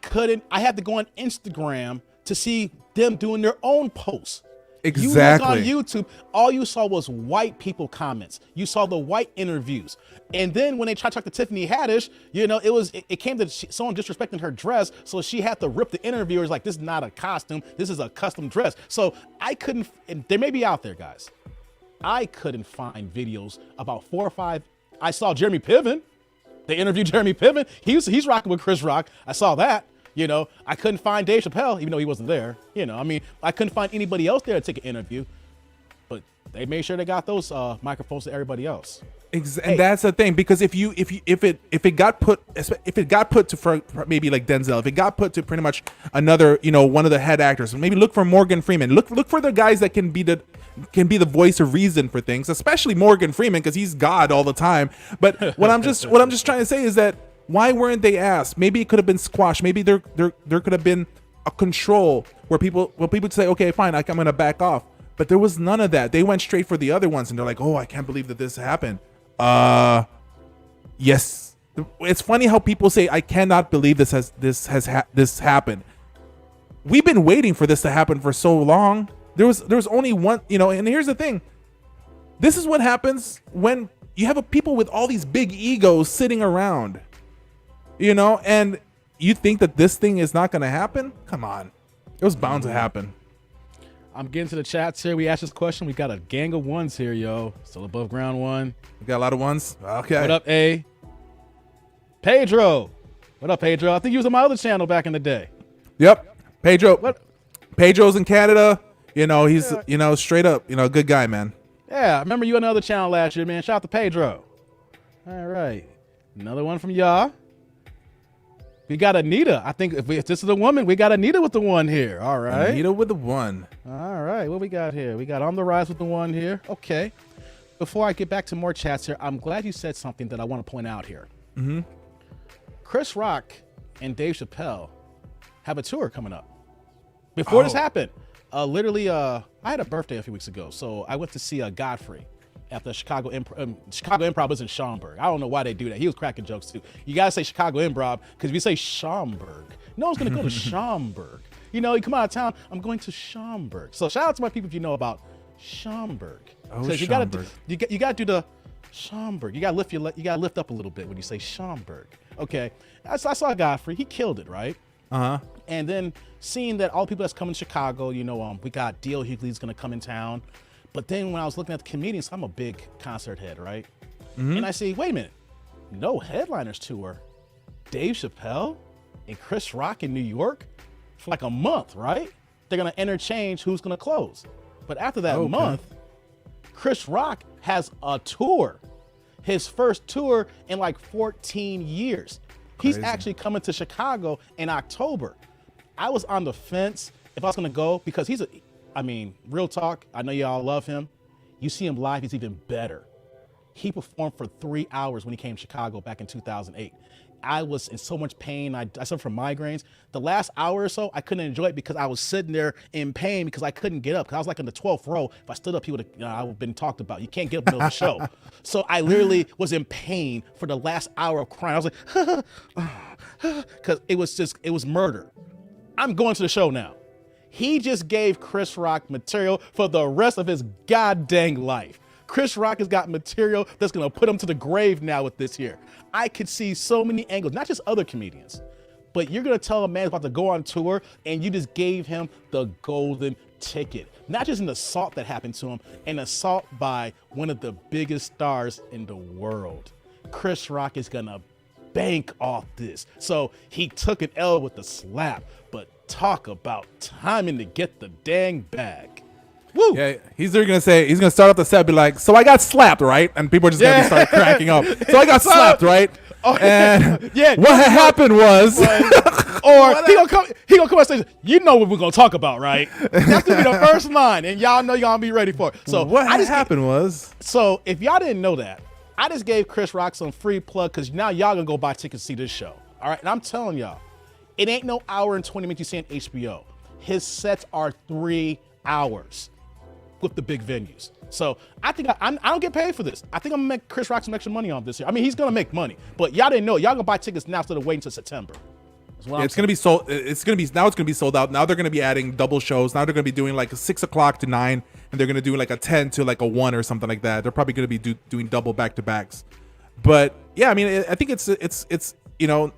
had to go on Instagram to see them doing their own posts. Exactly. You look on YouTube, all you saw was white people comments. You saw the white interviews. And then when they tried to talk to Tiffany Haddish, it came to someone disrespecting her dress. So she had to rip the interviewers like, this is not a costume. This is a custom dress. So I couldn't, and they may be out there, guys. I couldn't find videos about 4 or 5. I saw Jeremy Piven. They interviewed Jeremy Piven. He's rocking with Chris Rock. I saw that. I couldn't find Dave Chappelle, even though he wasn't there. I couldn't find anybody else there to take an interview, but they made sure they got those microphones to everybody else. And that's the thing, because if it got put to for maybe like Denzel, if it got put to pretty much another, one of the head actors, maybe look for Morgan Freeman, look for the guys that can be the voice of reason for things, especially Morgan Freeman, because he's God all the time. But what I'm just trying to say is that, why weren't they asked? Maybe it could have been squashed. Maybe there could have been a control where people would say, okay, fine, I'm going to back off. But there was none of that. They went straight for the other ones, and they're like, oh, I can't believe that this happened. Yes. It's funny how people say, I cannot believe this has happened. We've been waiting for this to happen for so long. There was only one, and here's the thing. This is what happens when you have people with all these big egos sitting around. And you think that this thing is not going to happen? Come on. It was bound to happen. I'm getting to the chats here. We asked this question. We got a gang of ones here, yo. Still above ground one. We got a lot of ones? Okay. What up, A? Pedro. What up, Pedro? I think he was on my other channel back in the day. Yep. Pedro. What? Pedro's in Canada. He's, straight up, good guy, man. Yeah, I remember you on the other channel last year, man. Shout out to Pedro. All right. Another one from y'all. We got Anita. I think if this is a woman, we got Anita with the one here. All right. Anita with the one. All right. What we got here? We got On the Rise with the one here. Okay. Before I get back to more chats here, I'm glad you said something that I want to point out here. Mm-hmm. Chris Rock and Dave Chappelle have a tour coming up. Before this happened, I had a birthday a few weeks ago, so I went to see Godfrey at the Chicago Improv was in Schaumburg. I don't know why they do that. He was cracking jokes too. You gotta say Chicago Improv, because if you say Schaumburg, no one's gonna go to Schaumburg. You come out of town, I'm going to Schaumburg. So shout out to my people if you know about Schaumburg. Oh, so Schaumburg. You gotta do the Schaumburg. You gotta lift up a little bit when you say Schaumburg. Okay, I saw Godfrey. He killed it, right? Uh-huh. And then seeing that all the people that's coming to Chicago, we got D.L. Hughley's gonna come in town. But then when I was looking at the comedians, I'm a big concert head, right? Mm-hmm. And I say, wait a minute, no headliners tour. Dave Chappelle and Chris Rock in New York for like a month, right? They're gonna interchange who's gonna close. But after that month, Chris Rock has a tour. His first tour in like 14 years. Crazy. He's actually coming to Chicago in October. I was on the fence if I was gonna go, because real talk, I know y'all love him. You see him live, he's even better. He performed for 3 hours when he came to Chicago back in 2008. I was in so much pain. I suffered from migraines. The last hour or so, I couldn't enjoy it because I was sitting there in pain because I couldn't get up. Because I was like in the 12th row. If I stood up, he would have been talked about. You can't get up in the middle of the show. So I literally was in pain for the last hour of crying. I was like, because it was murder. I'm going to the show now. He just gave Chris Rock material for the rest of his goddamn life. Chris Rock has got material that's going to put him to the grave now with this here. I could see so many angles, not just other comedians, but you're going to tell a man about to go on tour and you just gave him the golden ticket. Not just an assault that happened to him, an assault by one of the biggest stars in the world. Chris Rock is going to bank off this. So he took an L with the slap, but talk about timing to get the dang bag. Woo! Yeah, he's gonna start off the set, be like, so I got slapped, right? And people are just gonna start cracking up. So I got slapped, right? Oh, and what happened was, or he gonna come on stage. You know what we're gonna talk about, right? That's gonna be the first line, and y'all know y'all gonna be ready for it. So what happened was, so if y'all didn't know that, I just gave Chris Rock some free plug because now y'all gonna go buy tickets to see this show. All right, and I'm telling y'all, it ain't no hour and 20 minutes you see on HBO. His sets are 3 hours. With the big venues. So I think I don't get paid for this. I think I'm gonna make Chris Rock some extra money on this year. I mean, he's gonna make money, but y'all didn't know. Y'all gonna buy tickets now instead of waiting till September. It's gonna be sold. It's gonna be sold out. Now they're gonna be adding double shows. Now they're gonna be doing like a 6 o'clock to 9, and they're gonna do like a 10 to like a 1 or something like that. They're probably gonna be doing double back to backs. But yeah, I mean, I think it's and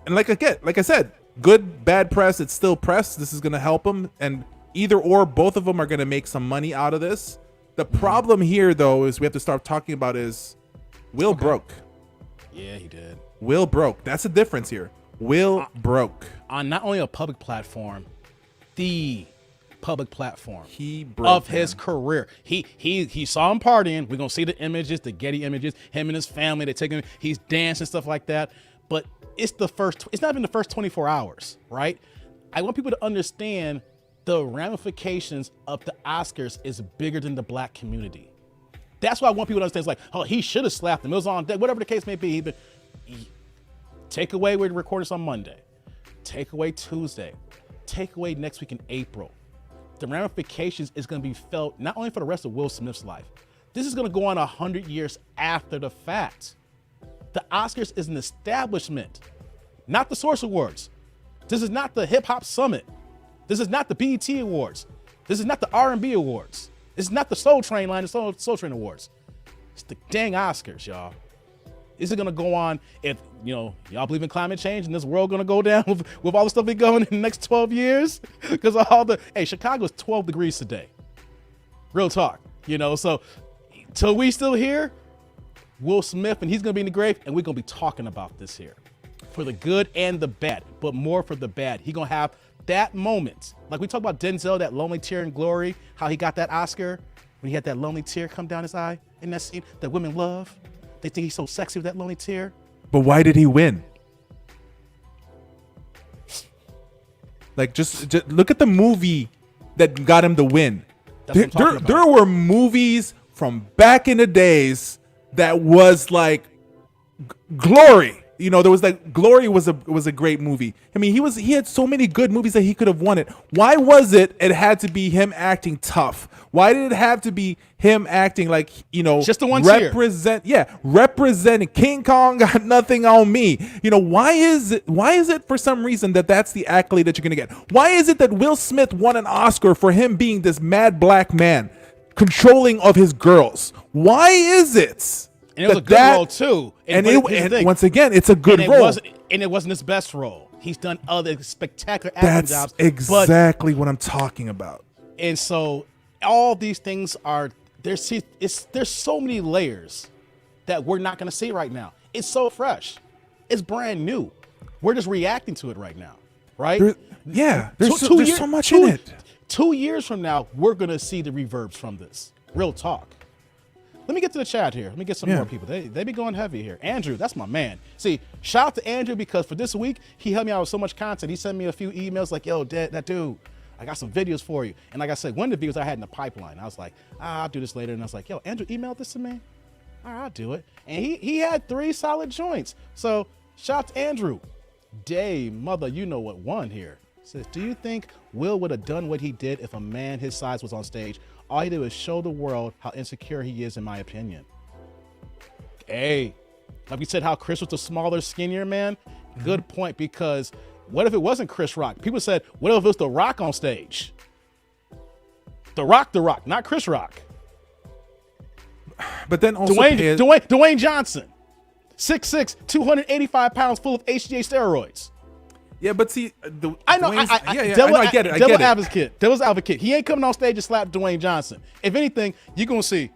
like I said, good bad press. It's still press. This is gonna help them, and either or both of them are gonna make some money out of this. The problem here, though, is we have to start talking about is Will broke. Yeah, he did. Will broke. That's the difference here. Will broke on not only a public platform, the public platform he broke of his career. He saw him partying. We're gonna see the images, the Getty images. Him and his family. They take him. He's dancing, stuff like that. But it's not even the first 24 hours, right? I want people to understand the ramifications of the Oscars is bigger than the black community. That's why I want people to understand. It's like, oh, he should have slapped him. It was on deck. Whatever the case may be. Take away, we're recording this on Monday. Take away Tuesday. Take away next week in April. The ramifications is going to be felt not only for the rest of Will Smith's life. This is going to go on 100 years after the fact. The Oscars is an establishment, not the Source Awards. This is not the Hip Hop Summit. This is not the BET Awards. This is not the R&B Awards. This is not the Soul Train line, the Soul Train Awards. It's the dang Oscars, y'all. Is it gonna go on if, y'all believe in climate change and this world gonna go down with all the stuff we going in the next 12 years? Because of all Chicago's 12 degrees today. Real talk, so till we still here, Will Smith, and he's gonna be in the grave, and we're gonna be talking about this here. For the good and the bad, but more for the bad. He gonna have that moment. Like we talk about Denzel, that lonely tear in Glory, how he got that Oscar, when he had that lonely tear come down his eye in that scene that women love. They think he's so sexy with that lonely tear. But why did he win? Like, just look at the movie that got him the win. There were movies from back in the days that was like Glory. There was like Glory was a great movie. I mean, he had so many good movies that he could have won it. Why was it had to be him acting tough? Why did it have to be him acting like, just the one representing King Kong got nothing on me? Why is it for some reason that's the accolade that you're going to get? Why is it that Will Smith won an Oscar for him being this mad black man controlling of his girls? Why is it? And it was a good role too. And once again, it's a good role. It wasn't his best role. He's done other spectacular acting jobs. That's exactly what I'm talking about. And so all these things are there's so many layers that we're not going to see right now. It's so fresh. It's brand new. We're just reacting to it right now, right? There's so much in it. 2 years from now, we're going to see the reverbs from this. Real talk. Let me get to the chat here. Let me get some more people. They be going heavy here. Andrew, that's my man. See, shout out to Andrew because for this week, he helped me out with so much content. He sent me a few emails like, yo, that dude, I got some videos for you. And like I said, one of the videos I had in the pipeline, I was like, I'll do this later. And I was like, yo, Andrew, email this to me. All right, I'll do it. And he had 3 solid joints. So shout out to Andrew. Dave, mother, you know what won here. Says, do you think Will would have done what he did if a man his size was on stage? All he did was show the world how insecure he is, in my opinion. Hey, like we said, how Chris was the smaller, skinnier man. Good point, because what if it wasn't Chris Rock? People said, what if it was The Rock on stage? The Rock, not Chris Rock. But then also Dwayne Johnson, 6'6", 285 pounds, full of HGH steroids. Yeah, but see, I know. I get it. Devil's advocate. He ain't coming on stage to slap Dwayne Johnson. If anything, you're gonna see.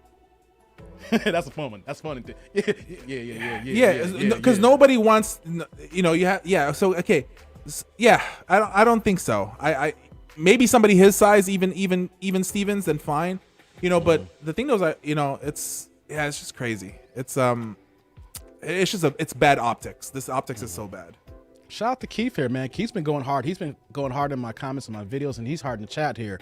That's a fun one. That's funny. Yeah. Because nobody wants. You have. Yeah. So okay. Yeah. I don't think so. I maybe somebody his size, even Stevens, then fine. But the thing is, it's just crazy. It's bad optics. This optics is so bad. Shout out to Keith here, man. Keith's been going hard. He's been going hard in my comments and my videos, and he's hard in the chat here.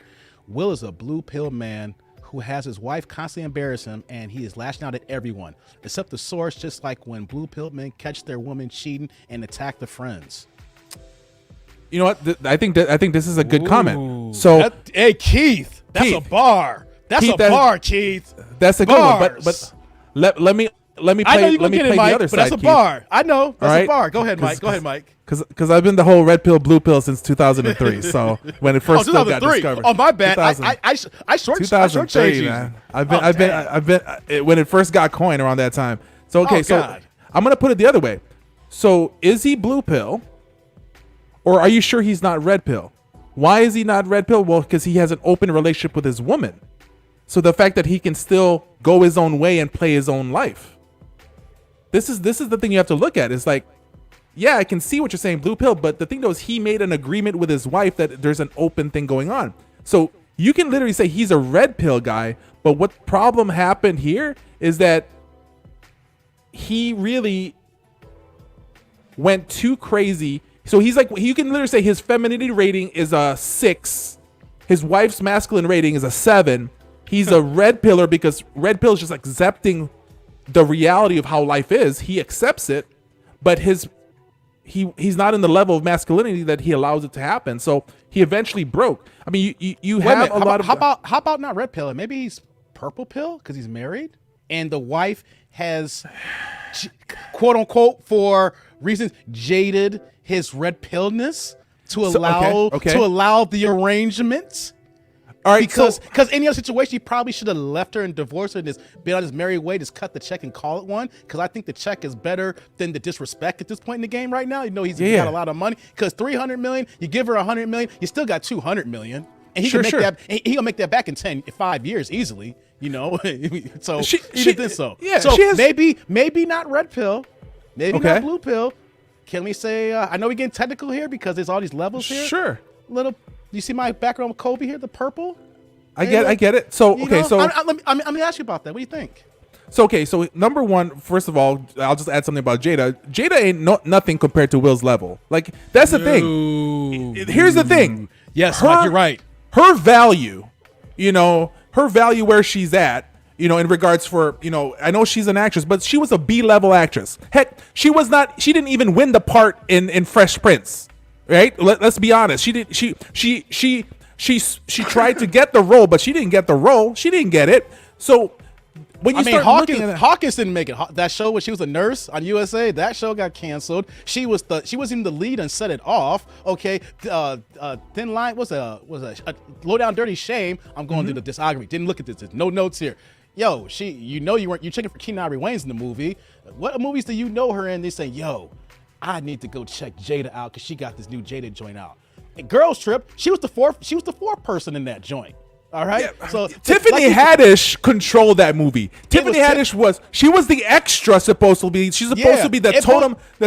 Will is a blue pill man who has his wife constantly embarrass him, and he is lashing out at everyone, except the source, just like when blue pill men catch their woman cheating and attack the friends. You know what? I think this is a good comment. So, hey, Keith, that's a bar. That's Keith, a bar, Keith. That's a good one. But let me let me I know play. you Let gonna me get play it, Mike, the other but side. that's a Keith. bar. I know that's All a bar. Go ahead, Mike. Go ahead, Mike. Because I've been the whole red pill, blue pill since 2003. So when it first still got 2003. discovered. Oh, my bad. 2000. I shortchanged 2003, you. man. I've been when it first got coined around that time. So okay, so God. I'm gonna put it the other way. So is he blue pill, or are you sure he's not red pill? Why is he not red pill? Well, because he has an open relationship with his woman. So the fact that he can still go his own way and play his own life. This is the thing you have to look at. It's like, yeah, I can see what you're saying, blue pill, but the thing though is he made an agreement with his wife that there's an open thing going on. So you can literally say he's a red pill guy, but what problem happened here is that he really went too crazy. So he's like, you can literally say his femininity rating is a 6. His wife's masculine rating is a 7. He's a red pillar because red pill is just accepting the reality of how life is. He accepts it, but he's not in the level of masculinity that he allows it to happen. So he eventually broke. I mean, you have a lot of how about not red pill? Maybe he's purple pill because he's married and the wife has quote unquote for reasons jaded his red pillness to allow the arrangements. All right, because any other situation, he probably should have left her and divorced her and just been on his merry way, just cut the check and call it one. Because I think the check is better than the disrespect at this point in the game right now. You know he's got a lot of money. Because $300 million, you give her $100 million, you still got $200 million, and he can make that. He'll make that back in 5 years easily. You know, so she did so. Yeah, so maybe not red pill, maybe not blue pill. Can we say? I know we're getting technical here because there's all these levels here. Sure. You see my background with Kobe here, the purple? I get it. So, okay, so let me ask you about that. What do you think? So number one, first of all, I'll just add something about Jada. Jada ain't nothing compared to Will's level. Like, that's the thing. Here's the thing. Yes, Mike, you're right. Her value, her value where she's at, in regards for, I know she's an actress, but she was a B-level actress. Heck, she didn't even win the part in Fresh Prince. Right? Let's be honest. She did. She tried to get the role, but she didn't get the role. She didn't get it. So when you start looking at Hawkins didn't make it. That show where she was a nurse on USA, that show got canceled. She wasn't even the lead and set it off. Okay, Thin Line was a Low Down Dirty Shame. I'm going through the discography. Didn't look at this. There's no notes here. Yo, you checking for Keenen Ivory Wayans in the movie. What movies do you know her in? They say, yo, I need to go check Jada out because she got this new Jada joint out. And Girls Trip, she was the fourth person in that joint. All right. Yeah. So Tiffany Haddish controlled that movie. Tiffany Haddish was the extra supposed to be. She's supposed to be the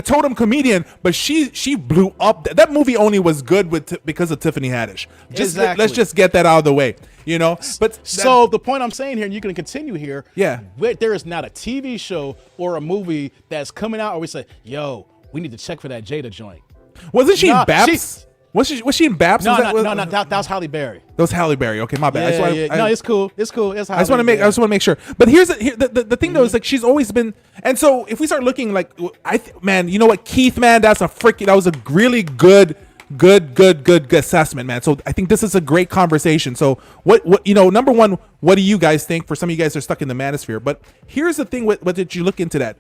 totem comedian, but she blew up. That movie only was good because of Tiffany Haddish. Let's just get that out of the way. But so the point I'm saying here, and you can continue here. Yeah. There is not a TV show or a movie that's coming out where we say, yo, we need to check for that Jada joint. Wasn't she in Babs? Was she in Babs? No, that was Halle Berry. That was Halle Berry. Okay, my bad. No, it's cool. It's cool. It's I just want to make sure. But here's the thing though is like she's always been. And so if we start looking like man, you know what, Keith, man, that was a really good assessment, man. So I think this is a great conversation. So what number one, what do you guys think? For some of you guys are stuck in the manosphere, but here's the thing. What did you look into that?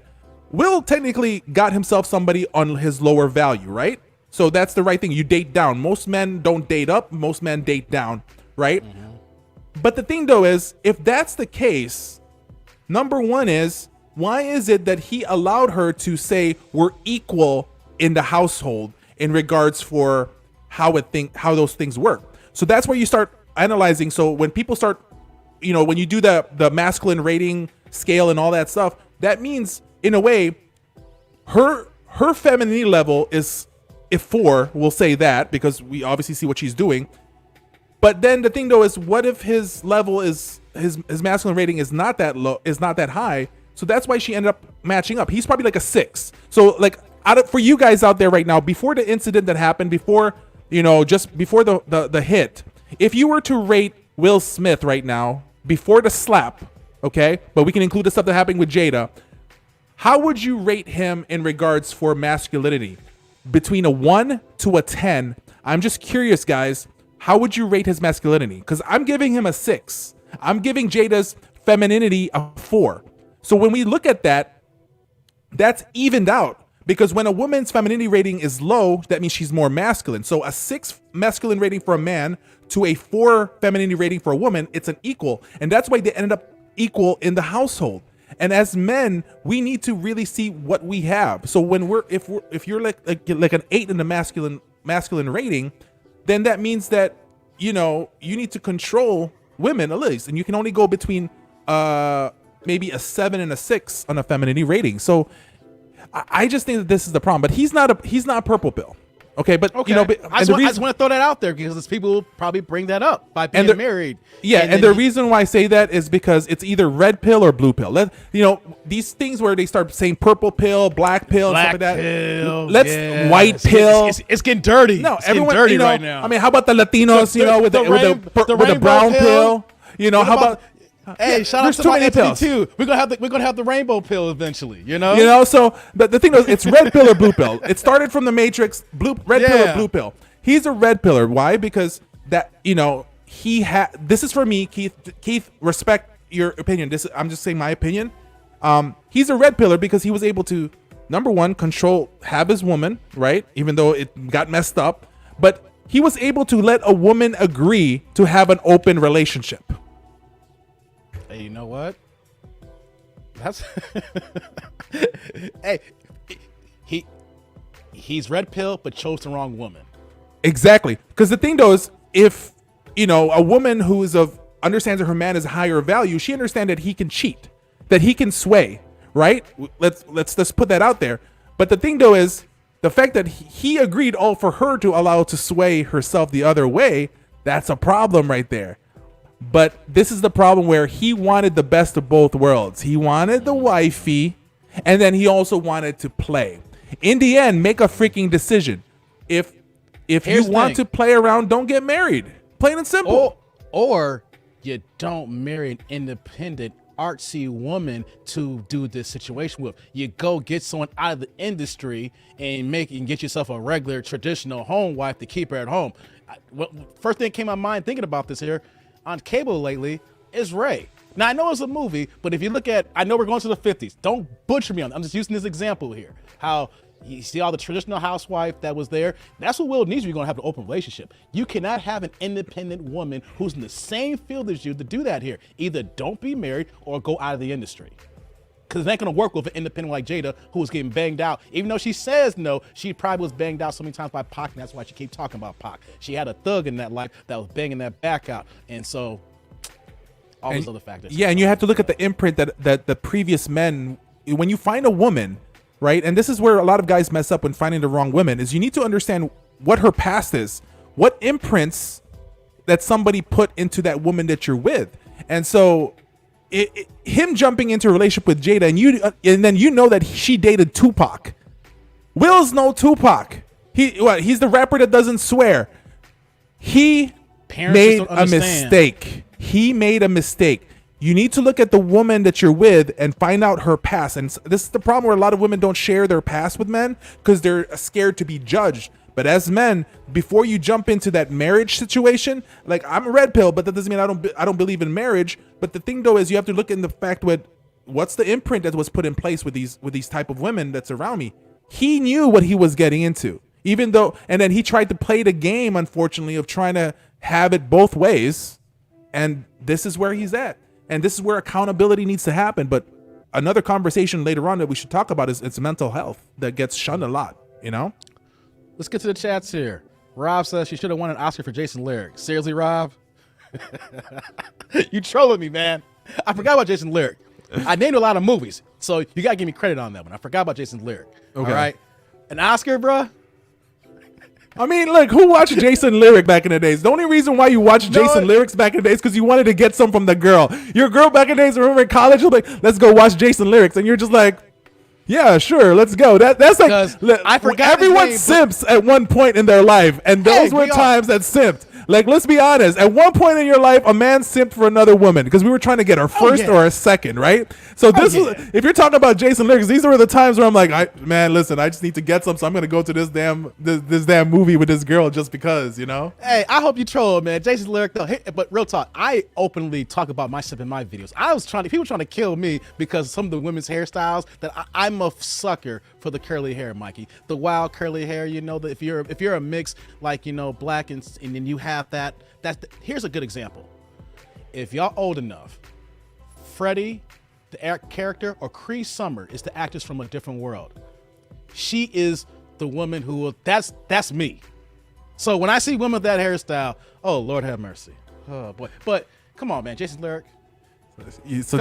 Will technically got himself somebody on his lower value, right? So that's the right thing. You date down. Most men don't date up. Most men date down, right? Mm-hmm. But the thing though is, if that's the case, number one is, why is it that he allowed her to say we're equal in the household in regards for how those things work? So that's where you start analyzing. So when people start, when you do the masculine rating scale and all that stuff, that means in a way, her femininity level is a 4. We'll say that because we obviously see what she's doing. But then the thing though is, what if his level is his masculine rating is not that low, is not that high? So that's why she ended up matching up. He's probably like a 6. So like for you guys out there right now, before the incident that happened, just before the hit, if you were to rate Will Smith right now before the slap, okay, but we can include the stuff that happened with Jada. How would you rate him in regards for masculinity? Between a 1 to a 10, I'm just curious, guys, how would you rate his masculinity? Because I'm giving him a 6. I'm giving Jada's femininity a 4. So when we look at that, that's evened out. Because when a woman's femininity rating is low, that means she's more masculine. So a 6 masculine rating for a man to a 4 femininity rating for a woman, it's an equal. And that's why they ended up equal in the household. And as men, we need to really see what we have. So when if you're like an 8 in the masculine rating, then that means that, you know, you need to control women at least. And you can only go between maybe a 7 and a 6 on a femininity rating. So I just think that this is the problem, but he's not a purple pill. Okay, but Okay. you know, but, I just want to throw that out there because people will probably bring that up by being married. Yeah, and the reason why I say that is because it's either red pill or blue pill. You know, these things where they start saying purple pill, black pill, and stuff like that. Pill, white pill. It's getting dirty. No, it's everyone, getting dirty you know, right now. I mean, how about the Latinos? You know, with the brown pill. You know, how about hey, shout out to my pills too. We're gonna have the rainbow pill eventually. You know. You know. So the thing is, it's red pill or blue pill. It started from the Matrix. Red pill or blue pill. He's a red pillar. Why? Because that, you know, this is for me, Keith. Keith, respect your opinion. I'm just saying my opinion. He's a red pillar because he was able to, number one, have his woman, right? Even though it got messed up, but he was able to let a woman agree to have an open relationship. Hey, you know what? That's hey, he's red pill, but chose the wrong woman. Exactly, because the thing though is, if you know a woman who understands that her man is higher value, she understands that he can cheat, that he can sway, right? Let's put that out there. But the thing though is the fact that he agreed all for her to allow to sway herself the other way. That's a problem right there. But this is the problem where he wanted the best of both worlds. He wanted the wifey, and then he also wanted to play. In the end, make a freaking decision. If you want to play around, don't get married. Plain and simple. Or you don't marry an independent, artsy woman to do this situation with. You go get someone out of the industry and get yourself a regular, traditional home wife to keep her at home. First thing that came to my mind thinking about this here, on cable lately, is Ray. Now, I know it's a movie, but if you look at, I know we're going to the 50s. Don't butcher me on it. I'm just using this example here. How you see all the traditional housewife that was there. That's what Will needs if you're going to have an open relationship. You cannot have an independent woman who's in the same field as you to do that here. Either don't be married or go out of the industry. Because it ain't going to work with an independent like Jada, who was getting banged out. Even though she says no, she probably was banged out so many times by Pac, and that's why she keeps talking about Pac. She had a thug in that life that was banging that back out. And so, all those other factors. Yeah, and you have to look at the imprint that the previous men, when you find a woman, right? And this is where a lot of guys mess up when finding the wrong woman, is you need to understand what her past is, what imprints that somebody put into that woman that you're with. And so him jumping into a relationship with Jada, and then you know that she dated Tupac. Will's no Tupac. He's the rapper that doesn't swear. He made a mistake. He made a mistake. You need to look at the woman that you're with and find out her past. And this is the problem where a lot of women don't share their past with men because they're scared to be judged. But as men, before you jump into that marriage situation, like, I'm a red pill, but that doesn't mean I don't believe in marriage. But the thing though is you have to look in the fact with what's the imprint that was put in place with these type of women that's around me. He knew what he was getting into, and then he tried to play the game, unfortunately, of trying to have it both ways. And this is where he's at. And this is where accountability needs to happen. But another conversation later on that we should talk about is it's mental health that gets shunned a lot, you know? Let's get to the chats here. Rob says she should have won an Oscar for Jason Lyric. Seriously, Rob? You trolling me, man. I forgot about Jason Lyric. I named a lot of movies, so you got to give me credit on that one. I forgot about Jason Lyric. Okay. All right? An Oscar, bruh? I mean, look, who watched Jason Lyric back in the days? The only reason why you watched Jason Lyrics back in the days because you wanted to get some from the girl. Your girl back in the days, remember in college, you're like, let's go watch Jason Lyrics. And you're just like, yeah, sure, let's go. That's like, I forgot everyone simps at one point in their life. And those were times that simped. Like, let's be honest. At one point in your life, a man simped for another woman because we were trying to get our first or a second, right? So this was, if you're talking about Jason lyrics, these are the times where I'm like, man, listen, I just need to get some, so I'm gonna go to this damn movie with this girl just because, you know. Hey, I hope you troll, man. Jason's lyric though. Hey, but real talk, I openly talk about my simp in my videos. People trying to kill me because some of the women's hairstyles that I'm a sucker for the curly hair, Mikey. The wild curly hair, you know, that if you're a mix like, you know, black and then you have that. Here's a good example. If y'all old enough, Freddie, the character, or Cree Summer is the actress from A Different World. She is the woman who will. That's me. So when I see women with that hairstyle, oh Lord have mercy. Oh boy. But come on, man, Jason's lyric. So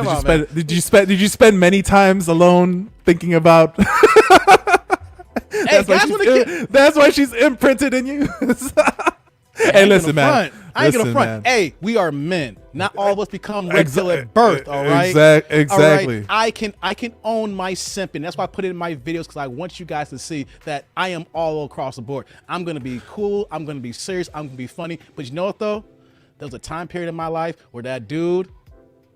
did you spend many times alone thinking about? That's why she's imprinted in you. Hey, listen, man. I ain't gonna front. Man. Hey, we are men. Not all of us become regular at birth. All right. Exactly. All right? I can own my simping. That's why I put it in my videos because I want you guys to see that I am all across the board. I'm gonna be cool. I'm gonna be serious. I'm gonna be funny. But you know what though? There was a time period in my life where that dude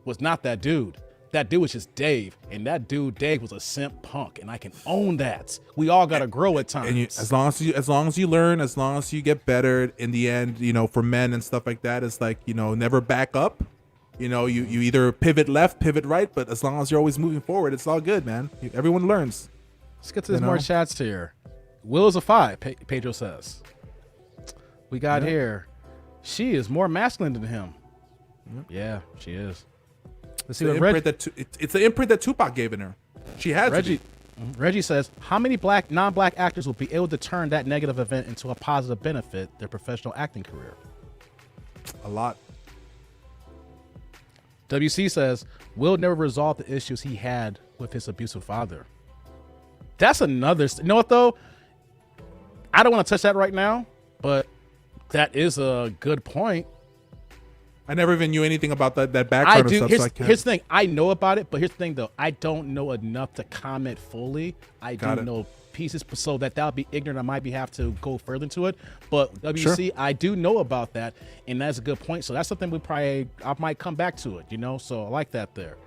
was not that dude. That dude was just Dave, and that dude Dave was a simp punk, and I can own that. We all gotta grow at times. And as long as you learn, as long as you get better, in the end, you know, for men and stuff like that, it's like, you know, never back up. You know, you either pivot left, pivot right, but as long as you're always moving forward, it's all good, man. Everyone learns. Let's get to this more chats here. Will is a 5, Pedro says. We got here. She is more masculine than him. Yeah, she is. Let's see it's the imprint that Tupac gave in her. She has Reggie says, how many non-black actors will be able to turn that negative event into a positive benefit their professional acting career? A lot. WC says, Will never resolve the issues he had with his abusive father. That's another. You know what though? I don't want to touch that right now, but that is a good point. I never even knew anything about that background stuff. Here's the thing. I know about it, but here's the thing, though. I don't know enough to comment fully. I do know pieces, so that would be ignorant on my behalf to go further into it. But WC, I do know about that, and that's a good point. So that's something I might come back to it, you know? So I like that there.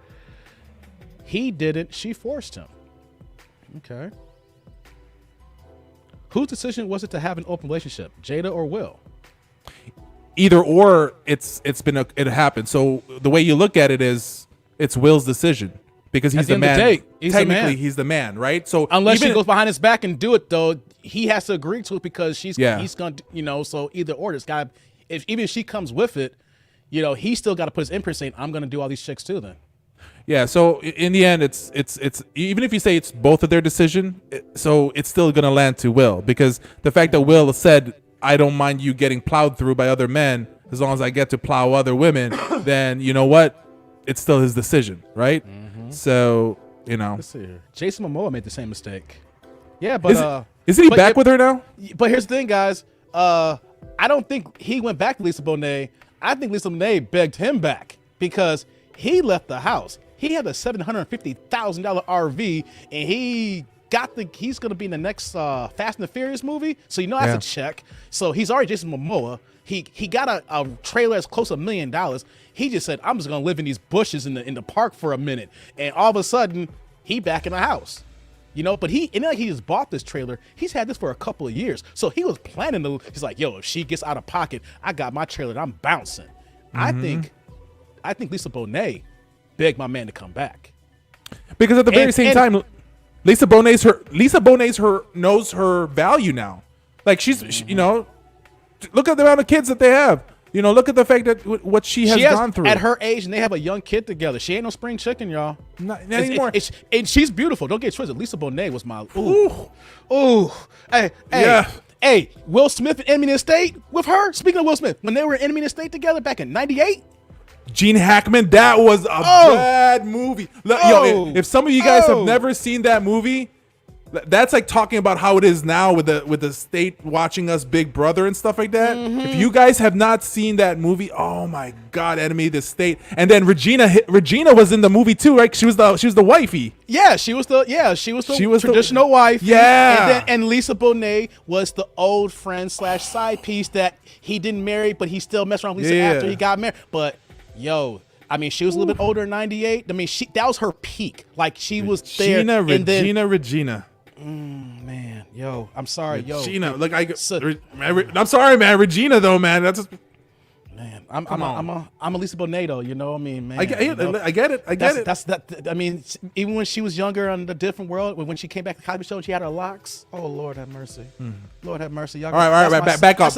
He didn't. She forced him. Okay. Whose decision was it to have an open relationship, Jada or Will? Either or, it happened. So the way you look at it is, it's Will's decision because he's the man. Technically, he's the man, right? So unless she goes behind his back and do it, though, he has to agree to it because he's gonna, you know. So either or, this guy, even if she comes with it, you know, he still got to put his imprint saying, "I'm gonna do all these chicks too." Then. Yeah. So in the end, it's even if you say it's both of their decision, so it's still gonna land to Will because the fact that Will said, I don't mind you getting plowed through by other men as long as I get to plow other women, then you know what? It's still his decision, right? Mm-hmm. So, you know. Let's see here. Jason Momoa made the same mistake. Yeah, but isn't he back with her now? But here's the thing, guys. I don't think he went back to Lisa Bonet. I think Lisa Bonet begged him back because he left the house. He had a $750,000 RV, and he's going to be in the next Fast and the Furious movie. So, you know, that's a check. So he's already Jason Momoa. He got a trailer that's close to $1 million. He just said, I'm just going to live in these bushes in the park for a minute. And all of a sudden, he back in the house. You know, but he just bought this trailer. He's had this for a couple of years. So he was planning to, he's like, yo, if she gets out of pocket, I got my trailer and I'm bouncing. Mm-hmm. I think Lisa Bonet begged my man to come back. Because at the very same time, Lisa Bonet's knows her value now. Like she, you know, look at the amount of kids that they have. You know, look at the fact that what she has gone through at her age, and they have a young kid together. She ain't no spring chicken, y'all. Not anymore. And she's beautiful. Don't get twisted. Lisa Bonet was my Hey, Will Smith and Enemy of the State with her. Speaking of Will Smith, when they were in Enemy of the State together back in '98. Gene Hackman, that was a bad movie. Yo, if some of you guys have never seen that movie, That's like talking about how it is now with the state watching us Big Brother and stuff like that. If you guys have not seen that movie, oh my God, Enemy the State. And then Regina was in the movie too, right? She was the wifey. Yeah, she was the traditional wife. Yeah. And Lisa Bonet was the old friend / side piece that he didn't marry, but he still messed around with Lisa after he got married. But yo, I mean, she was a little bit older in '98. I mean, that was her peak. Like she was there. Regina. Man, yo, I'm sorry, Regina. Look, I'm sorry, man. Regina, though, man. That's just, man. I'm a Lisa Bonet, though. You know, I mean, man. I get it. That's I mean, even when she was younger on the different world, when she came back to the Cosby Show and she had her locks. Oh Lord, have mercy. Lord have mercy. Y'all. All right. Back up.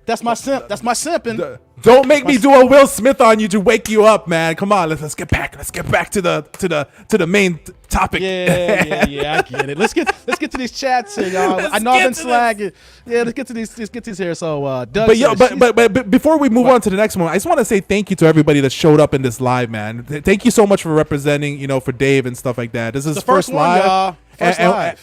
That's my simp. That's my simping. Don't make me do a Will Smith on you to wake you up, man. Come on, let's get back. Let's get back to the main topic. Yeah. I get it. Let's get to these chats here, y'all. I know I've been slagging. Yeah, let's get to these here. So, Doug. But before we move on to the next one, I just want to say thank you to everybody that showed up in this live, man. Thank you so much for representing, for Dave and stuff like that. This is the first live. Y'all.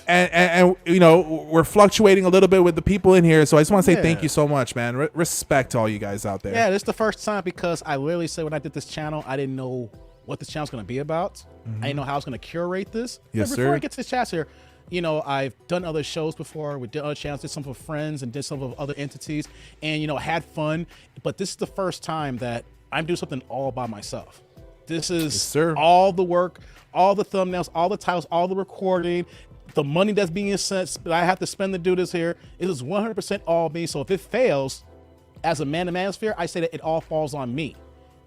And we're fluctuating a little bit with the people in here, so I just want to say thank you so much, man. Respect to all you guys out there. Yeah, this is the first time because I literally said when I did this channel, I didn't know what this channel's going to be about. I didn't know how I was going to curate this. Yes, before sir. I get to the chats here, I've done other shows before. We did other channels, did some for friends and did some of other entities, and had fun. But this is the first time that I'm doing something all by myself. This is all the work, all the thumbnails, all the titles, all the recording, the money that's being sent that I have to spend to do this here. It is 100% all me. So if it fails, as a man in Manosphere, I say that it all falls on me.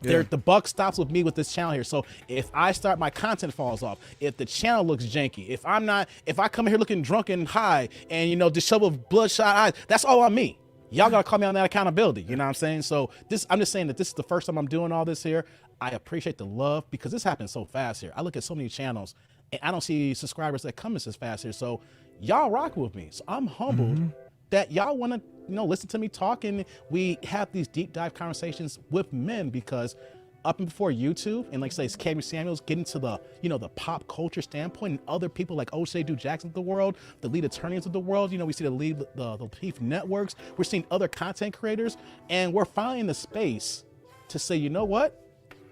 Yeah. The buck stops with me with this channel here. So if I start, my content falls off. If the channel looks janky, if I come here looking drunk and high and disheveled bloodshot eyes, that's all on me. Y'all gotta call me on that accountability. You know what I'm saying? So I'm just saying that this is the first time I'm doing all this here. I appreciate the love because this happens so fast here. I look at so many channels and I don't see subscribers that come as fast here. So y'all rock with me. So I'm humbled that y'all want to listen to me talk, and we have these deep dive conversations with men, because up and before YouTube and like say it's Cammy Samuels getting to the the pop culture standpoint, and other people like O.J. Jackson of the world, the lead attorneys of the world, we see the chief networks, we're seeing other content creators, and we're finding the space to say, you know what,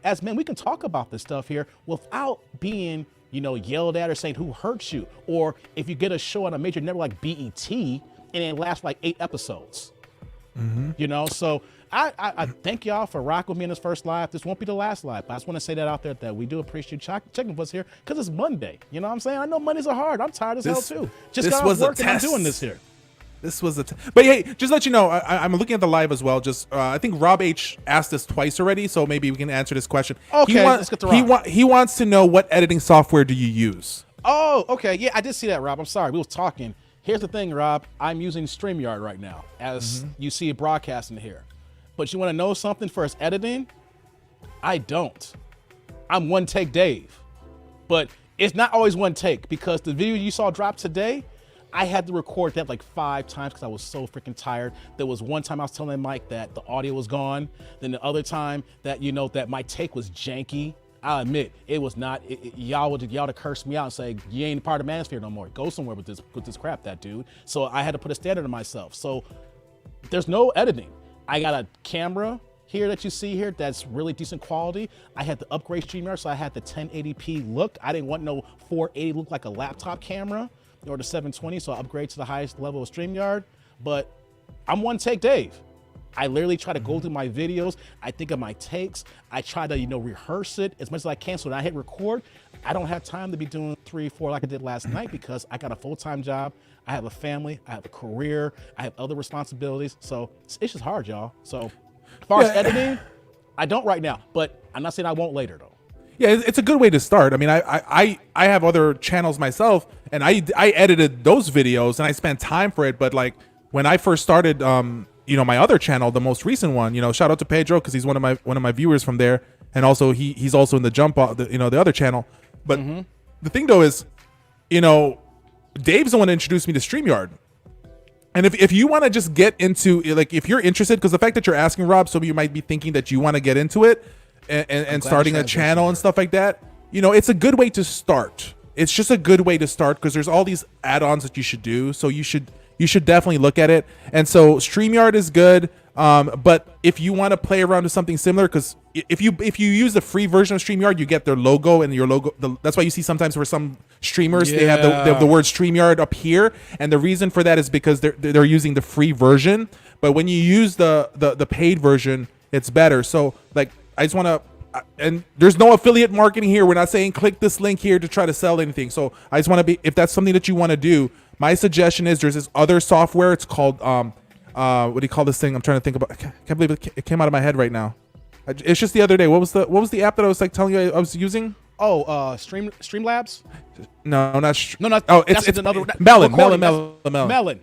as men we can talk about this stuff here without being yelled at or saying who hurt you, or if you get a show on a major network like BET and it lasts like 8 episodes. So I thank y'all for rocking with me in this first live. This won't be the last live, but I just want to say that out there, that we do appreciate you checking with us here, because it's Monday. You know what I'm saying? I know Mondays are hard. I'm tired as hell too. Just got off work and I'm doing this here. This was but hey, just let you know, I'm looking at the live as well. Just I think Rob H asked this twice already, so maybe we can answer this question. Okay, let's get to Rob. He wants to know, what editing software do you use? Oh, okay. Yeah, I did see that, Rob. I'm sorry. We were talking. Here's the thing, Rob. I'm using StreamYard right now, as you see it broadcasting here. But you want to know something for its editing? I don't. I'm one take Dave. But it's not always one take, because the video you saw drop today, I had to record that like 5 times because I was so freaking tired. There was one time I was telling Mike that the audio was gone. Then the other time that that my take was janky. I'll admit it was not. Y'all to curse me out and say you ain't part of Manosphere no more. Go somewhere with this crap, that dude. So I had to put a standard on myself. So there's no editing. I got a camera here that you see here that's really decent quality. I had to upgrade StreamYard, so I had the 1080p look. I didn't want no 480 look like a laptop camera, or the 720, so I upgrade to the highest level of StreamYard. But I'm one take Dave. I literally try to go through my videos. I think of my takes. I try to, rehearse it as much as I can. So when I hit record, I don't have time to be doing 3, 4 like I did last night, because I got a full-time job. I have a family. I have a career. I have other responsibilities. So it's just hard, y'all. So as far as editing, I don't right now, but I'm not saying I won't later though. Yeah, it's a good way to start. I mean, I have other channels myself, and I edited those videos and I spent time for it. But like when I first started, my other channel, the most recent one, shout out to Pedro, because he's one of my viewers from there, and also he's also in the the other channel. But the thing though is, Dave's the one that introduced me to StreamYard. And if you want to just get into, like, if you're interested, because the fact that you're asking, Rob, some of you might be thinking that you want to get into it and starting a channel and stuff like that, it's a good way to start. it's just a good way to start because there's all these add-ons that you should do. So you should definitely look at it. And so StreamYard is good. But if you want to play around with something similar, because if you use the free version of StreamYard, you get their logo and your logo. That's why you see sometimes for some streamers they have the word StreamYard up here, and the reason for that is because they're using the free version. But when you use the paid version, it's better. So like I just want to. And there's no affiliate marketing here. We're not saying click this link here to try to sell anything. So I just want to be, if that's something that you want to do, my suggestion is there's this other software. It's called what do you call this thing? I'm trying to think about. I can't believe it came out of my head right now. It's just the other day. What was the app that I was like telling you I was using? Oh, Streamlabs? No, not. Oh, it's another Melon.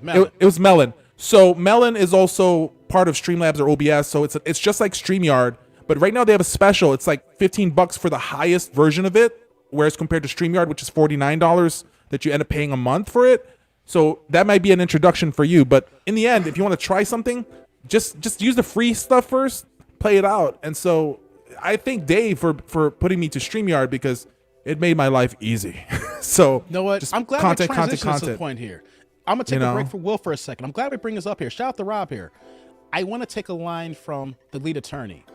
It was Melon. So Melon is also part of Streamlabs or OBS. So it's just like StreamYard. But right now they have a special. It's like $15 for the highest version of it, whereas compared to StreamYard, which is $49 that you end up paying a month for it. So that might be an introduction for you. But in the end, if you want to try something, just use the free stuff first, play it out. And so I thank Dave for putting me to StreamYard because it made my life easy. So you know what? Just I'm glad we transitioned to the point here. I'm gonna take a break for Will for a second. I'm glad we bring this up here. Shout out to Rob here. I want to take a line from the lead attorney.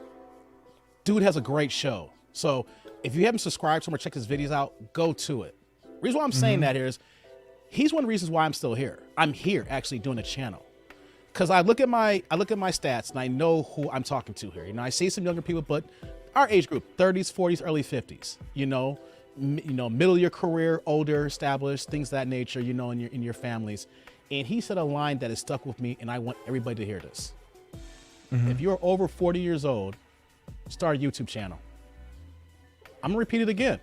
Dude has a great show. So if you haven't subscribed to him or checked his videos out, go to it. The reason why I'm saying that here is he's one of the reasons why I'm still here. I'm here actually doing a channel. Because I look at my stats and I know who I'm talking to here. You know, I see some younger people, but our age group, 30s, 40s, early 50s, middle of your career, older, established, things of that nature, in your families. And he said a line that has stuck with me, and I want everybody to hear this. If you're over 40 years old, start a YouTube channel. I'm gonna repeat it again.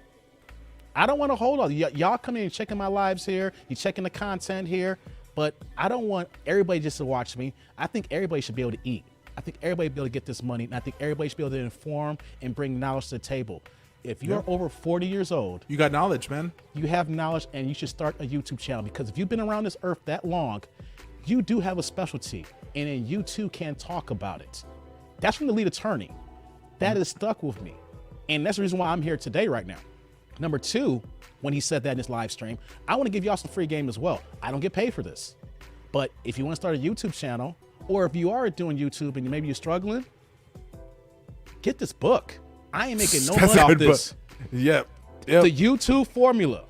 I don't want to hold on. Y'all come in and checking my lives here. You checking the content here, but I don't want everybody just to watch me. I think everybody should be able to eat. I think everybody should be able to get this money, and I think everybody should be able to inform and bring knowledge to the table. If you're over 40 years old, you got knowledge, man. You have knowledge, and you should start a YouTube channel because if you've been around this earth that long, you do have a specialty, and then you too can talk about it. That's from the lead attorney. That has stuck with me. And that's the reason why I'm here today right now. Number two, when he said that in his live stream, I want to give y'all some free game as well. I don't get paid for this. But if you want to start a YouTube channel, or if you are doing YouTube and maybe you're struggling, get this book. I ain't making no money off this. Yep. The YouTube formula.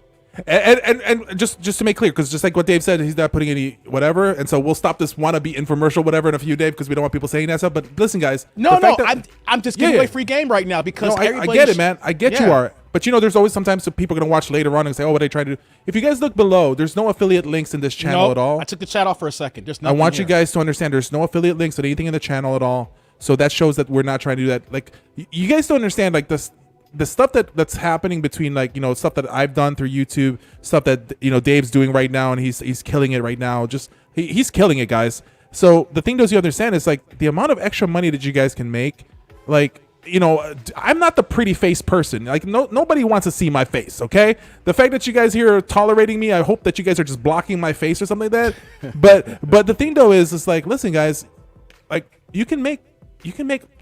And just to make clear, because just like what Dave said, he's not putting any whatever, and so we'll stop this wannabe infomercial whatever in a few, Dave, because we don't want people saying that stuff. But listen, guys, I'm just giving away free game right now because I get it, man. I get you are, but there's always sometimes people are gonna watch later on and say, oh, what I try to do. If you guys look below, there's no affiliate links in this channel at all. I took the chat off for a second. There's nothing. I want you guys to understand there's no affiliate links to anything in the channel at all. So that shows that we're not trying to do that. Like you guys don't understand like this. The stuff that's happening between stuff that I've done through YouTube, stuff that Dave's doing right now, and he's killing it right now. Just he's killing it, guys. So the thing does you understand is like the amount of extra money that you guys can make. Like I'm not the pretty face person. Like nobody wants to see my face. Okay, the fact that you guys here are tolerating me, I hope that you guys are just blocking my face or something like that. but the thing though is like, listen, guys, like you can make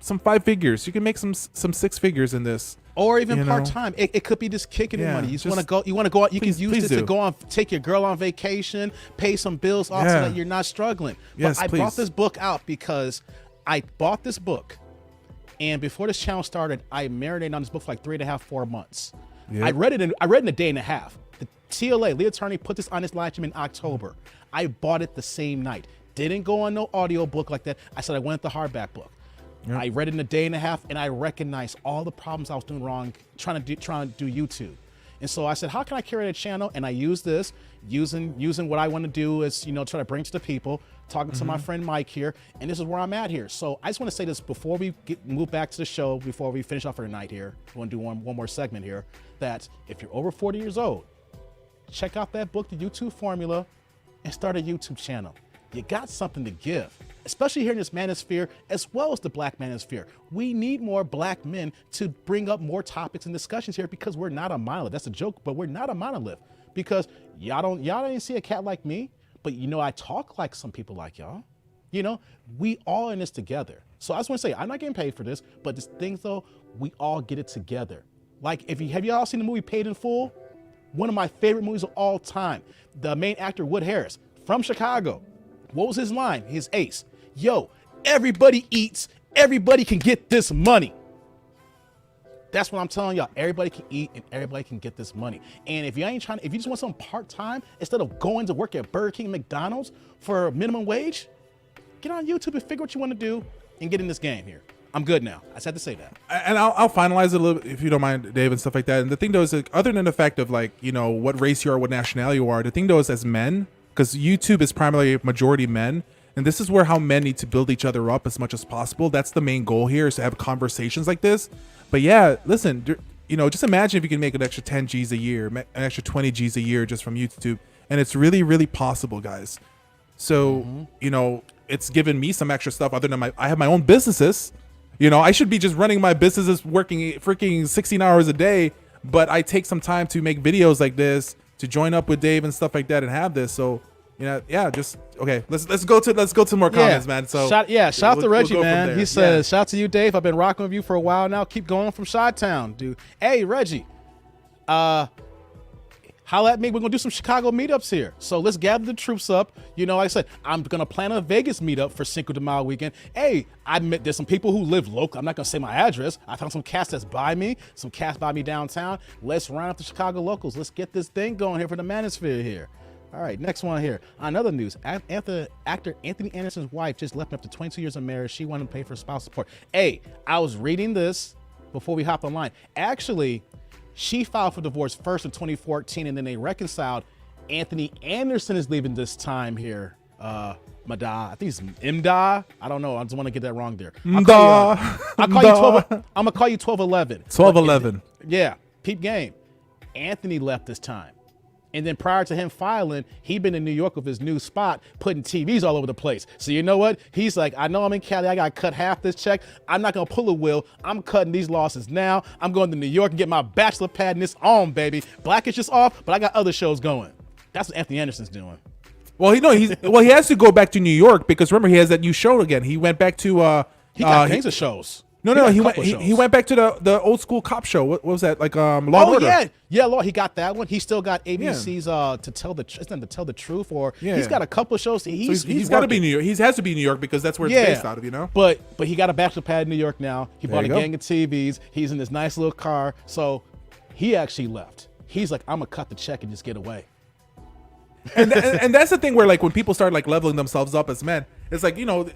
some 5 figures. You can make some 6 figures in this. Or even part-time. It could be just kicking in money. You want to go out, you can use it to go on, take your girl on vacation, pay some bills off so that you're not struggling. Yes, but I brought this book out because I bought this book, and before this channel started, I marinated on this book for like 3.5, 4 months. Yep. I read it in a day and a half. The TLA, lead attorney, put this on his live stream in October. I bought it the same night. Didn't go on no audio book like that. I said I went the hardback book. Yep. I read it in a day and a half, and I recognized all the problems I was doing wrong trying to do YouTube. And so I said, how can I curate a channel? And I use this, using what I want to do is, try to bring to the people, talking to my friend Mike here, and this is where I'm at here. So I just want to say this before we move back to the show, before we finish off for the night here. We want to do one more segment here, that if you're over 40 years old, check out that book, The YouTube Formula, and start a YouTube channel. You got something to give, especially here in this manosphere, as well as the black manosphere. We need more black men to bring up more topics and discussions here because we're not a monolith. That's a joke, but we're not a monolith because y'all didn't see a cat like me, but I talk like some people like y'all. We all in this together. So I just want to say, I'm not getting paid for this, but this thing though, we all get it together. Like have y'all seen the movie Paid in Full? one of my favorite movies of all time. The main actor, Wood Harris, from Chicago. What was his line? His ace. Yo, everybody eats, everybody can get this money. That's what I'm telling y'all. Everybody can eat and everybody can get this money. And if you ain't trying, if you just want something part-time, instead of going to work at Burger King, McDonald's for minimum wage, get on YouTube and figure what you want to do and get in this game here. I'm good now. I just had to say that. And I'll finalize it a little bit, if you don't mind, Dave, and stuff like that. And the thing though is, like, other than the fact of like, you know, what race you are, what nationality you are, the thing though is, as men, because YouTube is primarily majority men, and this is where how men need to build each other up as much as possible. That's the main goal here, is to have conversations like this. But yeah, listen, you know, just imagine if you can make an extra 10 G's a year, an extra 20 G's a year just from YouTube. And it's really, really possible, guys. So, you know, it's given me some extra stuff other than I have my own businesses. You know, I should be just running my businesses, working freaking 16 hours a day, but I take some time to make videos like this, to join up with Dave and stuff like that and have this. So, you know, yeah, just okay. Let's go to more comments, man. So shout out to Reggie, man. He says, shout out to you, Dave. I've been rocking with you for a while now. Keep going from Chi-Town, dude. Hey, Reggie, holla at me. We're gonna do some Chicago meetups here. So let's gather the troops up. You know, like I said, I'm gonna plan a Vegas meetup for Cinco de Mayo weekend. Hey, I admit there's some people who live local. I'm not gonna say my address. I found some cats that's by me, some cats by me downtown. Let's round up the Chicago locals. Let's get this thing going here for the Manosphere here. All right, next one here. On other news, actor Anthony Anderson's wife just left him after 22 years of marriage. She wanted to pay for spousal support. Hey, I was reading this before we hopped online. Actually, she filed for divorce first in 2014, and then they reconciled. Anthony Anderson is leaving this time here. Mada, I think it's Mda. I don't know. I just want to get that wrong there. I'm gonna call you 1211. 1211. Yeah, peep game. Anthony left this time. And then prior to him filing, he'd been in New York with his new spot, putting TVs all over the place. So you know what? He's like, I know I'm in Cali. I got to cut half this check. I'm not going to pull a will. I'm cutting these losses now. I'm going to New York and get my bachelor pad and this on, baby. Blackish is off, but I got other shows going. That's what Anthony Anderson's doing. Well, he has to go back to New York because remember, he has that new show again. He went back to he got gangs of shows. He went back to the old school cop show. What was that, like Law and Order? Yeah, Law. He got that one. He still got ABC's to tell the truth, or he's got a couple of shows. He's got to be New York. He has to be New York because that's where it's based out of, you know. But he got a bachelor pad in New York now. He bought a gang of TVs. He's in this nice little car. So he actually left. He's like, I'm gonna cut the check and just get away. and that's the thing where, like, when people start like leveling themselves up as men, it's like, you know,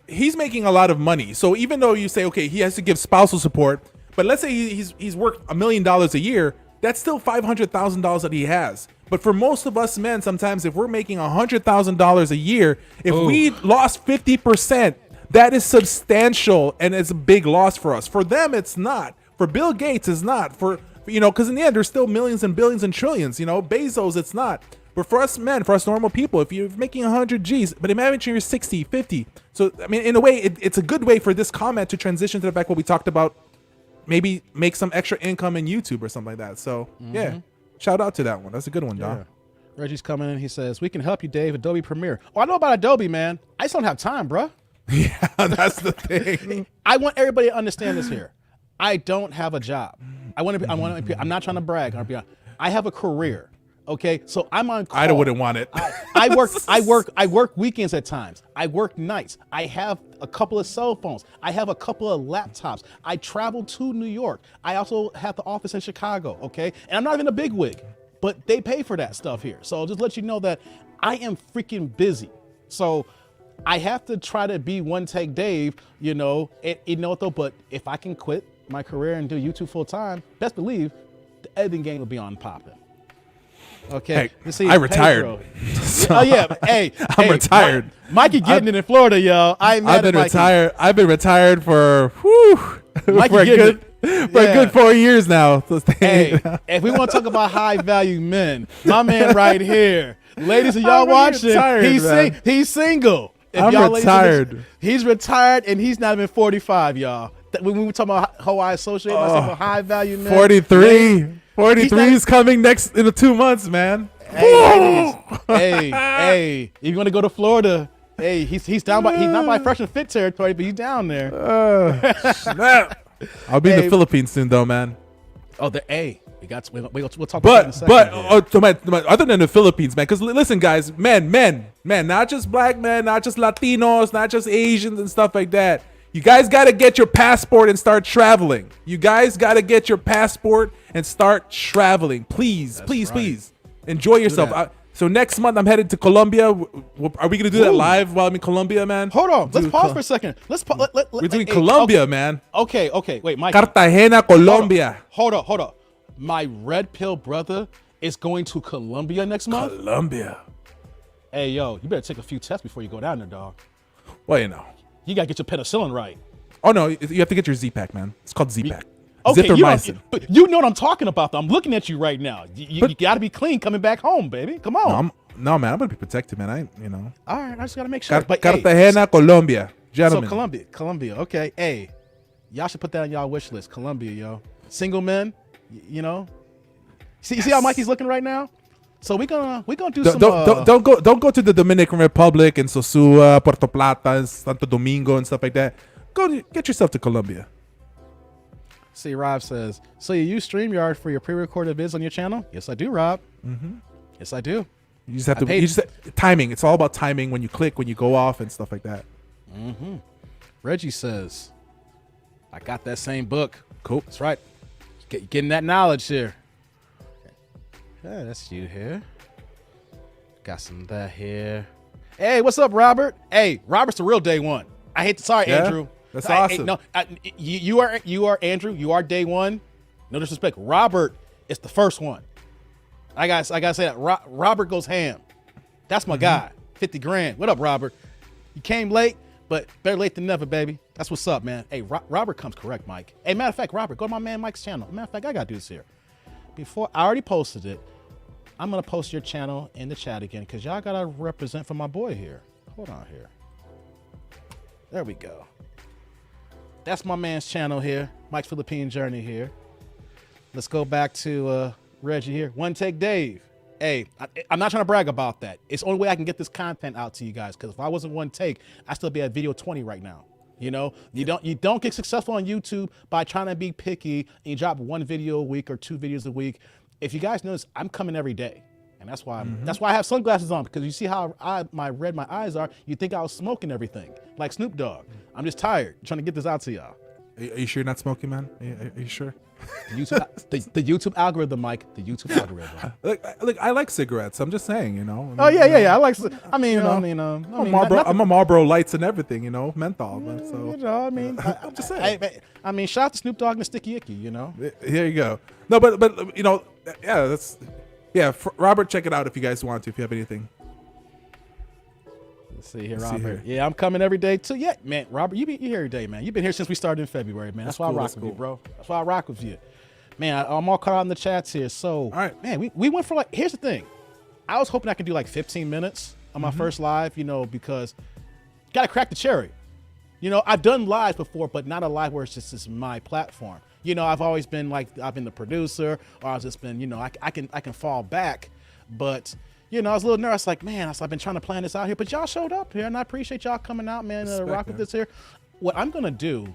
he's making a lot of money. So even though you say, okay, he has to give spousal support, but let's say he's worth $1 million a year, that's still $500,000 that he has. But for most of us men, sometimes if we're making $100,000 a year, if we lost 50%, that is substantial and it's a big loss for us. For them, it's not. For Bill Gates, it's not. For, you know, because in the end, there's still millions and billions and trillions. You know, Bezos, it's not. But for us men, for us normal people, if you're making 100 G's, but imagine you're 60, 50. So, I mean, in a way, it's a good way for this comment to transition to the fact what we talked about, maybe make some extra income in YouTube or something like that. So, yeah, shout out to that one. That's a good one, Don. Reggie's coming in. He says, we can help you, Dave, Adobe Premiere. Oh, I know about Adobe, man. I just don't have time, bro. Yeah, that's the thing. I want everybody to understand this here. I don't have a job. I'm not trying to brag. I have a career. Okay, so I'm on call. I wouldn't want it. I work weekends at times. I work nights. I have a couple of cell phones. I have a couple of laptops. I travel to New York. I also have the office in Chicago, okay? And I'm not even a bigwig, but they pay for that stuff here. So I'll just let you know that I am freaking busy. So I have to try to be one take Dave, you know what though, but if I can quit my career and do YouTube full time, best believe the editing game will be on popping. Okay, hey, I retired. So, oh yeah, I'm retired. Mikey getting it in Florida, yo. I've been retired. I've been retired for a good 4 years now. Hey, if we want to talk about high value men, my man right here, ladies, are y'all watching? He's single. If I'm retired. He's retired and he's not even 45, y'all. When we were talking about how I associate myself with high value men, 43. 43 is coming next in 2 months, man. Hey, if you want to go to Florida, hey, he's not by fresh and fit territory, but he's down there. Snap. I'll be in the Philippines soon, though, man. Oh, We'll talk about that in a second. But other than the Philippines, man, because listen, guys, men, not just black men, not just Latinos, not just Asians and stuff like that. You guys got to get your passport and start traveling. You guys got to get your passport and start traveling. Please, please. Enjoy yourself. So next month I'm headed to Colombia. Are we gonna do that live while I'm in Colombia, man? Hold on. Let's pause for a second. We're doing Colombia, man. Okay. Wait, Mike. Cartagena, Colombia. Hold up. My red pill brother is going to Colombia next month. Colombia. Hey, yo, you better take a few tests before you go down there, dog. Well, you know. You gotta get your penicillin right. Oh no, you have to get your Z-Pack, man. It's called Z-Pack. Okay, you know what I'm talking about, though. I'm looking at you right now. You got to be clean coming back home, baby. Come on. No, man. I'm going to be protected, man. All right, I just got to make sure. Cartagena, Colombia. Gentlemen. So Colombia. Okay. Hey, y'all should put that on y'all wish list. Colombia, yo. Single men, you know. See how Mikey's looking right now? So we're gonna do some. Don't go to the Dominican Republic and Sosua, Puerto Plata, and Santo Domingo and stuff like that. Go get yourself to Colombia. See, Rob says, so you use StreamYard for your pre-recorded vids on your channel? Yes, I do, Rob. Mm-hmm. Yes, I do. You just have to. Timing. It's all about timing when you click, when you go off, and stuff like that. Mm-hmm. Reggie says, I got that same book. Cool. That's right. Getting that knowledge here. Yeah, that's you here. Got some of that here. Hey, what's up, Robert? Hey, Robert's the real day one. I hate to. Sorry, Andrew. That's awesome. You are Andrew. You are day one. No disrespect. Robert is the first one. I gotta say that. Robert goes ham. That's my guy. 50 grand. What up, Robert? You came late, but better late than never, baby. That's what's up, man. Hey, Robert comes correct, Mike. Hey, matter of fact, Robert, go to my man Mike's channel. Matter of fact, I gotta do this here. Before I already posted it, I'm gonna post your channel in the chat again because y'all gotta represent for my boy here. Hold on here. There we go. That's my man's channel here, Mike's Philippine Journey here. Let's go back to Reggie here. One Take Dave. Hey, I'm not trying to brag about that. It's the only way I can get this content out to you guys, because if I wasn't One Take, I'd still be at video 20 right now. You know, you don't get successful on YouTube by trying to be picky and you drop one video a week or 2 videos a week. If you guys notice, I'm coming every day. And that's why I have sunglasses on, because you see how red my eyes are. You think I was smoking everything like Snoop Dogg. I'm just tired trying to get this out to y'all. Are you sure you're not smoking, man? Are you sure? The YouTube algorithm, Mike. The YouTube algorithm. Look, I like cigarettes. I'm just saying, you know. Oh yeah. I like. I'm a Marlboro Lights and everything, you know, menthol. So you know, I'm just saying. Shout out to Snoop Dogg and Sticky Icky, you know. Here you go. No, but you know, Robert, check it out if you guys want to. If you have anything. Let's see here, Robert. Yeah, I'm coming every day too. Yeah, man, Robert, you here every day, man. You've been here since we started in February, man. That's why I rock with you, bro. That's why I rock with you. Man, I'm all caught out in the chats here. So, all right, man, we went for here's the thing. I was hoping I could do 15 minutes on my first live, you know, because got to crack the cherry. You know, I've done lives before, but not a live where it's just my platform. You know, I've always been I've been the producer, or I've just been, you know, I can fall back, but you know, I was a little nervous, man, I've been trying to plan this out here, but y'all showed up here, and I appreciate y'all coming out, man, to rock with this here. What I'm going to do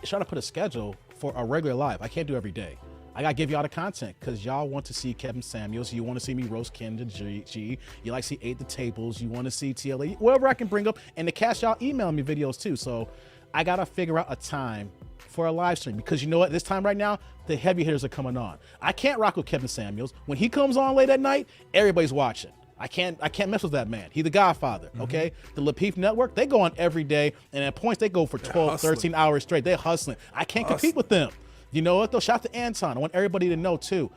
is try to put a schedule for a regular live. I can't do every day. I got to give y'all the content, because y'all want to see Kevin Samuels. You want to see me roast Kendra G. You like to see 8 the Tables. You want to see TLA, whatever I can bring up. And the cast, y'all email me videos, too. So I got to figure out a time for a live stream, because you know what, this time right now the heavy hitters are coming on. I can't rock with Kevin Samuels. When he comes on late at night, everybody's watching. I can't mess with that man. He's the Godfather. Okay, the Lapeef Network, they go on every day, and at points they go for 12 13 hours straight. They're hustling. I can't compete with them. You know what though? Shout out to Anton. I want everybody to know too,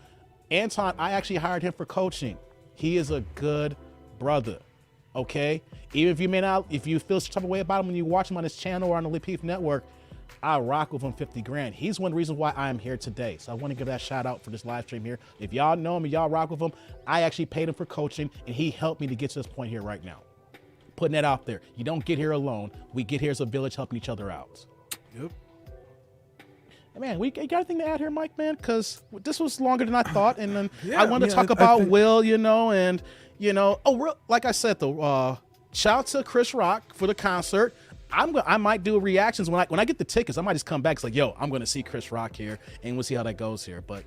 Anton, I actually hired him for coaching. He is a good brother. Okay, even if you feel some type of way about him when you watch him on his channel or on the Lapeef Network, I rock with him 50 grand. He's one of the reasons why I am here today. So I want to give that shout out for this live stream here. If y'all know him and y'all rock with him, I actually paid him for coaching, and he helped me to get to this point here right now. Putting that out there. You don't get here alone. We get here as a village helping each other out. Yep. Man, you got anything to add here, Mike, man? Because this was longer than I thought. And then I wanted to talk about Will, you know, and, you know, like I said, though, shout out to Chris Rock for the concert. I might do reactions when I get the tickets. I might just come back. It's yo, I'm going to see Chris Rock here, and we'll see how that goes here. But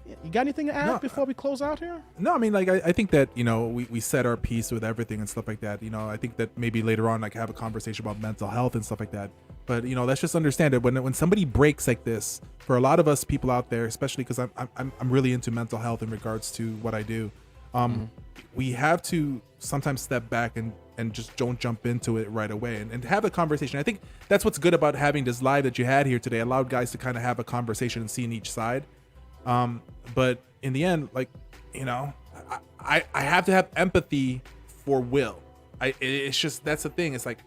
You got anything to add No, before we close out here? No, I mean, like, I think that, we said our piece with everything and stuff like that. I think that maybe later on, like, have a conversation about mental health and stuff like that. But, let's just understand it. When somebody breaks like this, for a lot of us people out there, especially because I'm really into mental health in regards to what I do, we have to sometimes step back and just don't jump into it right away and have a conversation. I think that's what's good about having this live that you had here today. Allowed guys to kind of have a conversation and see in each side. But in the end, like, I have to have empathy for Will. It's just, that's the thing. It's like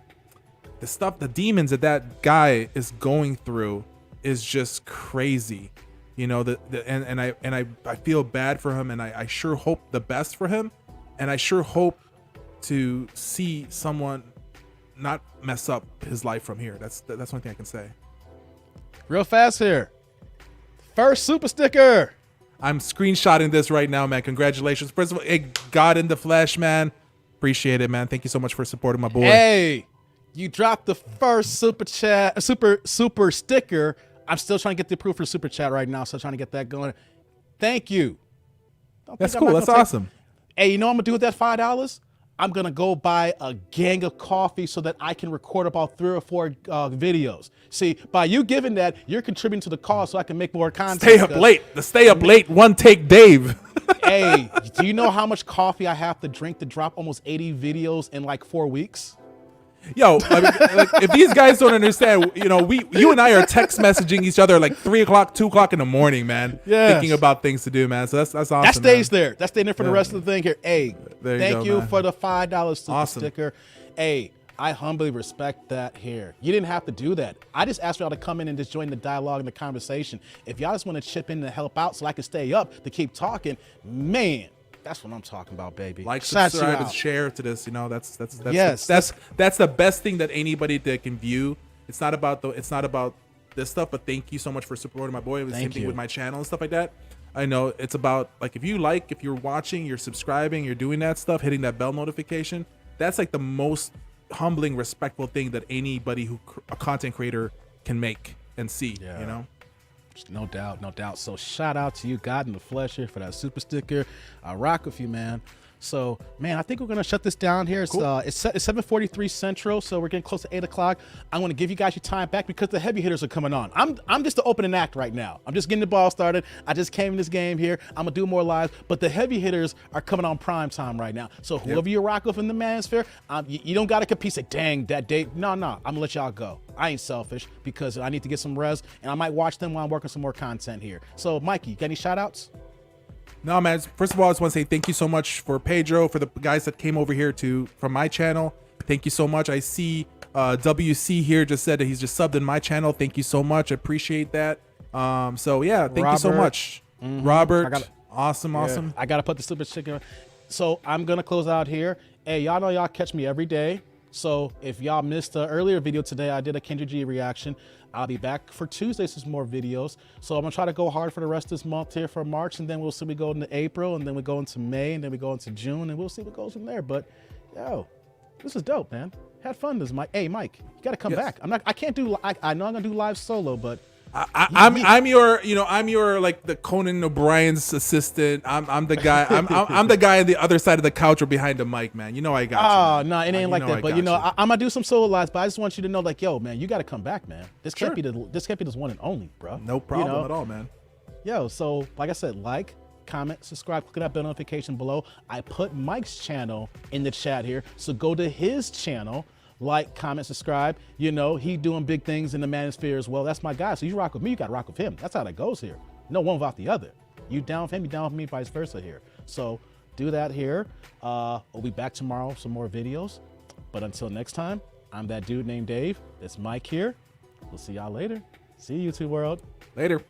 the demons that guy is going through is just crazy. I feel bad for him, and I sure hope the best for him, and I sure hope to see someone not mess up his life from here. That's one thing I can say. Real fast here. First super sticker. I'm screenshotting this right now, man. Congratulations. First of all, hey, God in the flesh, man. Appreciate it, man. Thank you so much for supporting my boy. Hey, you dropped the first super sticker. I'm still trying to get the proof for super chat right now, so trying to get that going. Thank you. That's cool. That's awesome. Hey, you know what I'm gonna do with that $5? I'm gonna go buy a gang of coffee so that I can record about 3 or 4 videos. See, by you giving that, you're contributing to the cause so I can make more content. Stay up late. The stay up late one take Dave. Hey, do you know how much coffee I have to drink to drop almost 80 videos in like 4 weeks? Yo, I mean, like, if these guys don't understand, you and I are text messaging each other like 3 o'clock, 2 o'clock in the morning, man. Yes. Thinking about things to do, man. So that's awesome. That stays man. there. That's staying there for the rest of the thing here. Hey, thank you for the $5 super sticker. Hey, I humbly respect that here. You didn't have to do that. I just asked y'all to come in and just join the dialogue and the conversation. If y'all just want to chip in to help out so I can stay up to keep talking, man, that's what I'm talking about, baby. Like, subscribe, and share to this. That's the best thing that anybody that can view. It's not about this stuff, but thank you so much for supporting my boy. It was the same thing with my channel and stuff like that. I know it's about, like, if you're watching, you're subscribing, you're doing that stuff, hitting that bell notification. That's like the most humbling, respectful thing that anybody a content creator can make and see. No doubt, no doubt. So shout out to you, God in the flesh, here for that super sticker. I rock with you, man. So, man, I think we're gonna shut this down here. It's cool. It's 7:43 Central, so we're getting close to 8 o'clock. I'm gonna give you guys your time back because the heavy hitters are coming on. I'm just the opening act right now. I'm just getting the ball started. I just came in this game here. I'm gonna do more live, but the heavy hitters are coming on prime time right now. So whoever you rock with in the Manosphere, you don't gotta compete. Say, dang, that date. No, I'm gonna let y'all go. I ain't selfish because I need to get some res, and I might watch them while I'm working some more content here. So, Mikey, got any shout outs? No, man. First of all, I just want to say thank you so much for Pedro, for the guys that came over here from my channel. Thank you so much. I see WC here just said that he's just subbed in my channel. Thank you so much. I appreciate that. So yeah, thank you so much, Robert. Awesome. I gotta put the super chicken. So I'm gonna close out here. Hey, y'all know y'all catch me every day. So if y'all missed the earlier video today, I did a Kendra G reaction. I'll be back for Tuesdays with more videos. So I'm gonna try to go hard for the rest of this month here for March, and then we'll see we go into April, and then we go into May, and then we go into June, and we'll see what goes from there. But yo, this is dope, man. Had fun this Mike. Hey Mike, you gotta come back. I can't do I know I'm gonna do live solo, but I'm your like the Conan O'Brien's assistant. I'm the guy. I'm the guy on the other side of the couch or behind the mic, man. I got you. Oh no, it ain't like that. But I'm gonna do some solo lives. But I just want you to know, like, yo, man, you got to come back, man. This can't be this one and only, bro. No problem at all, man. Yo, so like I said, like, comment, subscribe, click that bell notification below. I put Mike's channel in the chat here, so go to his channel. Like, comment, subscribe. He doing big things in the Manosphere as well. That's my guy. So you rock with me, you got to rock with him. That's how that goes here. No one without the other. You down with him, you down with me, vice versa here. So do that here. We'll be back tomorrow with some more videos. But until next time, I'm that dude named Dave. It's Mike here. We'll see y'all later. See you, YouTube world. Later.